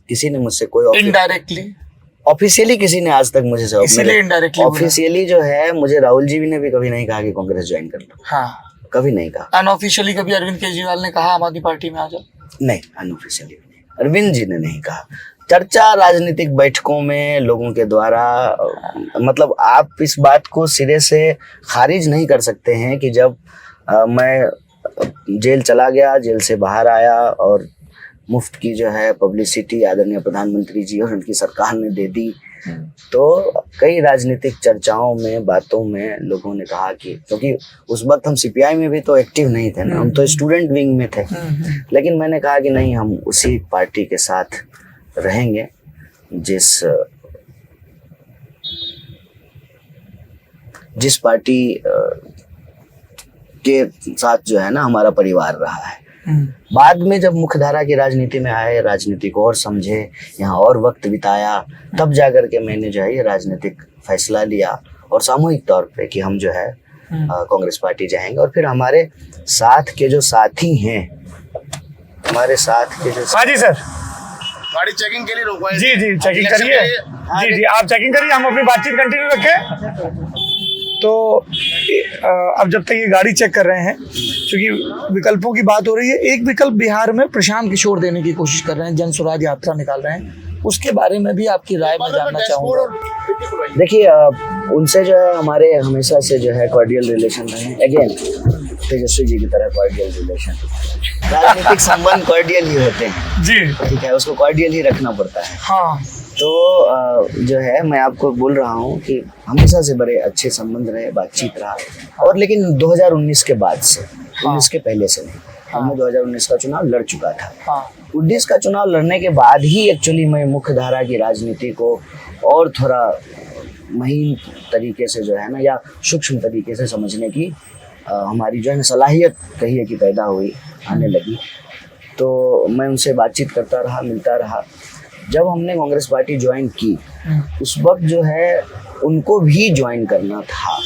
किसी ने मुझसे कोई इनडायरेक्टली? ऑफिशियली किसी ने आज तक मुझे इसीलिए indirectly बोला। ऑफिशियली जो है, मुझे राहुल जी ने भी कभी नहीं कहा कि कांग्रेस ज्वाइन कर लो, हाँ, कभी नहीं कहा। अनऑफिशियली कभी अरविंद केजरीवाल ने कहा आम आदमी पार्टी में आ जाओ? नहीं, अनऑफिशियली नहीं, अरविंद जी ने नहीं कहा। चर्चा राजनीतिक बैठकों में लोगों के द्वारा, मतलब आप इस बात को सिरे से खारिज नहीं कर सकते हैं कि जब मैं जेल चला गया, जेल से बाहर आया और मुफ्त की जो है पब्लिसिटी आदरणीय प्रधानमंत्री जी और उनकी सरकार ने दे दी, तो कई राजनीतिक चर्चाओं में, बातों में लोगों ने कहा कि, क्योंकि उस वक्त हम सीपीआई में भी तो एक्टिव नहीं थे ना, हम तो स्टूडेंट विंग में थे, लेकिन मैंने कहा कि नहीं, हम उसी पार्टी के साथ रहेंगे जिस पार्टी के साथ जो है ना हमारा परिवार रहा है। बाद में जब मुख्यधारा की राजनीति में आए, राजनीति को और समझे, यहाँ और वक्त बिताया, तब जाकर के मैंने जो है ये राजनीतिक फैसला लिया और सामूहिक तौर पे कि हम जो है कांग्रेस पार्टी जाएंगे। और फिर हमारे साथ के जो साथी हैं, हाँ जी सर, गाड़ी चेकिंग के लिए रोकवाई। जी चेकिंग करिए, जी आप चेकिंग करिए, हम अपनी बातचीत कंटिन्यू रखें। तो अब जब तक ये गाड़ी चेक कर रहे हैं, क्योंकि विकल्पों की बात हो रही है, एक विकल्प बिहार में प्रशांत किशोर देने की कोशिश कर रहे हैं, जन स्वराज यात्रा निकाल रहे हैं, उसके बारे में भी आपकी राय मैं जानना चाहूँगा। देखिए, उनसे जो है हमारे हमेशा से जो है कॉर्डियल रिलेशन रहे। अगेन, तेजस्वी जी की तरह कॉर्डियल रिलेशन, राजनीतिक संबंध कॉर्डियल ही होते हैं जी, ठीक है, उसको कॉर्डियल ही रखना पड़ता है। हाँ, तो जो है मैं आपको बोल रहा हूँ कि हमेशा से बड़े अच्छे संबंध रहे, बातचीत रहा, और लेकिन 2019 के बाद से, 19 के पहले से नहीं। हमने 2019 का चुनाव लड़ चुका था। 19 का चुनाव लड़ने के बाद ही एक्चुअली मैं मुख्यधारा की राजनीति को और थोड़ा महीन तरीके से जो है ना, या सूक्ष्म तरीके से समझने की हमारी जो है सलाहियत कहिए कि पैदा हुई, आने लगी। तो मैं उनसे बातचीत करता रहा, मिलता रहा। जब हमने कांग्रेस पार्टी ज्वाइन की, उस वक्त जो है उनको भी ज्वाइन करना था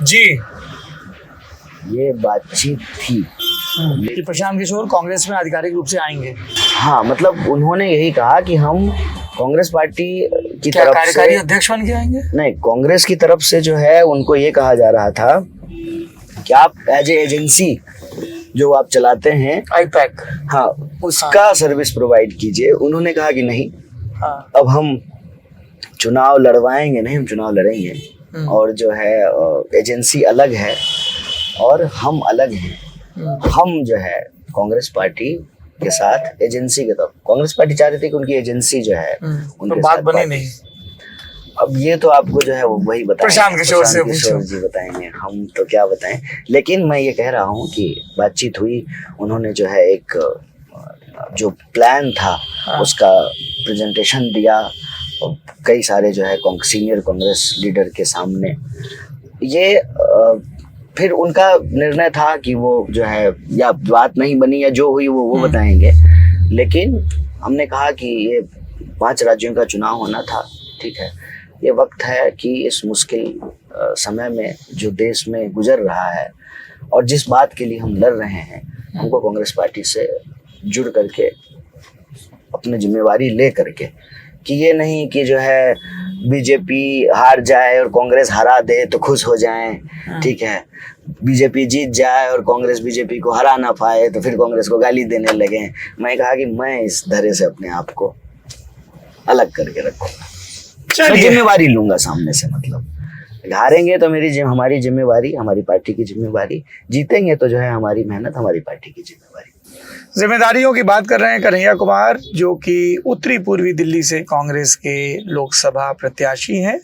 जी, ये बातचीत थी कि प्रशांत किशोर कांग्रेस में आधिकारिक रूप से आएंगे। हाँ, मतलब उन्होंने यही कहा कि हम कांग्रेस पार्टी की तरफ कार्यकारी से, अध्यक्ष बन के आएंगे? नहीं, कांग्रेस की तरफ से जो है उनको ये कहा जा रहा था कि आप एज ए एजेंसी जो आप चलाते हैं, आईपैक, हाँ, उसका सर्विस प्रोवाइड कीजिए। उन्होंने कहा कि नहीं, हाँ, अब हम चुनाव लड़वाएंगे नहीं, हम चुनाव लड़ेंगे, और जो है एजेंसी अलग है और हम अलग हैं। हम जो है कांग्रेस पार्टी के साथ एजेंसी के तरफ, कांग्रेस पार्टी चाह रही थी कि उनकी एजेंसी जो है उनके बात साथ बनी नहीं। अब ये तो आपको जो है वो वही बताएं, प्रशांत किशोर से किशोर जी बताएंगे, हम तो क्या बताएं। लेकिन मैं ये कह रहा हूँ कि बातचीत हुई, उन्होंने जो है एक जो प्लान था उसका प्रेजेंटेशन दिया, कई सारे जो है सीनियर कांग्रेस लीडर के सामने। ये फिर उनका निर्णय था कि वो जो है, या बात नहीं बनी या जो हुई वो बताएंगे। लेकिन हमने कहा कि ये 5 राज्यों का चुनाव होना था, ठीक है, ये वक्त है कि इस मुश्किल समय में जो देश में गुजर रहा है और जिस बात के लिए हम लड़ रहे हैं, हमको कांग्रेस पार्टी से जुड़ करके अपनी जिम्मेवारी ले करके, कि ये नहीं कि जो है बीजेपी हार जाए और कांग्रेस हरा दे तो खुश हो जाएं, ठीक है, बीजेपी जीत जाए और कांग्रेस बीजेपी को हरा ना पाए तो फिर कांग्रेस को गाली देने लगे। मैं कहा कि मैं इस धरे से अपने आप को अलग करके रखूंगा, मैं जिम्मेवारी लूंगा सामने से। मतलब हारेंगे तो हमारी जिम्मेवारी, हमारी पार्टी की जिम्मेवारी, जीतेंगे तो जो है हमारी मेहनत, हमारी पार्टी की जिम्मेवारी। जिम्मेदारियों की बात कर रहे हैं कन्हैया कुमार, जो कि उत्तरी पूर्वी दिल्ली से कांग्रेस के लोकसभा प्रत्याशी हैं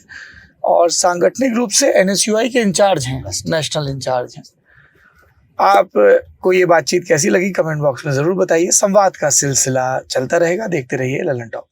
और सांगठनिक रूप से एनएसयूआई के इंचार्ज हैं, नेशनल इंचार्ज हैं। आपको ये बातचीत कैसी लगी कमेंट बॉक्स में ज़रूर बताइए। संवाद का सिलसिला चलता रहेगा, देखते रहिए ललन टॉक।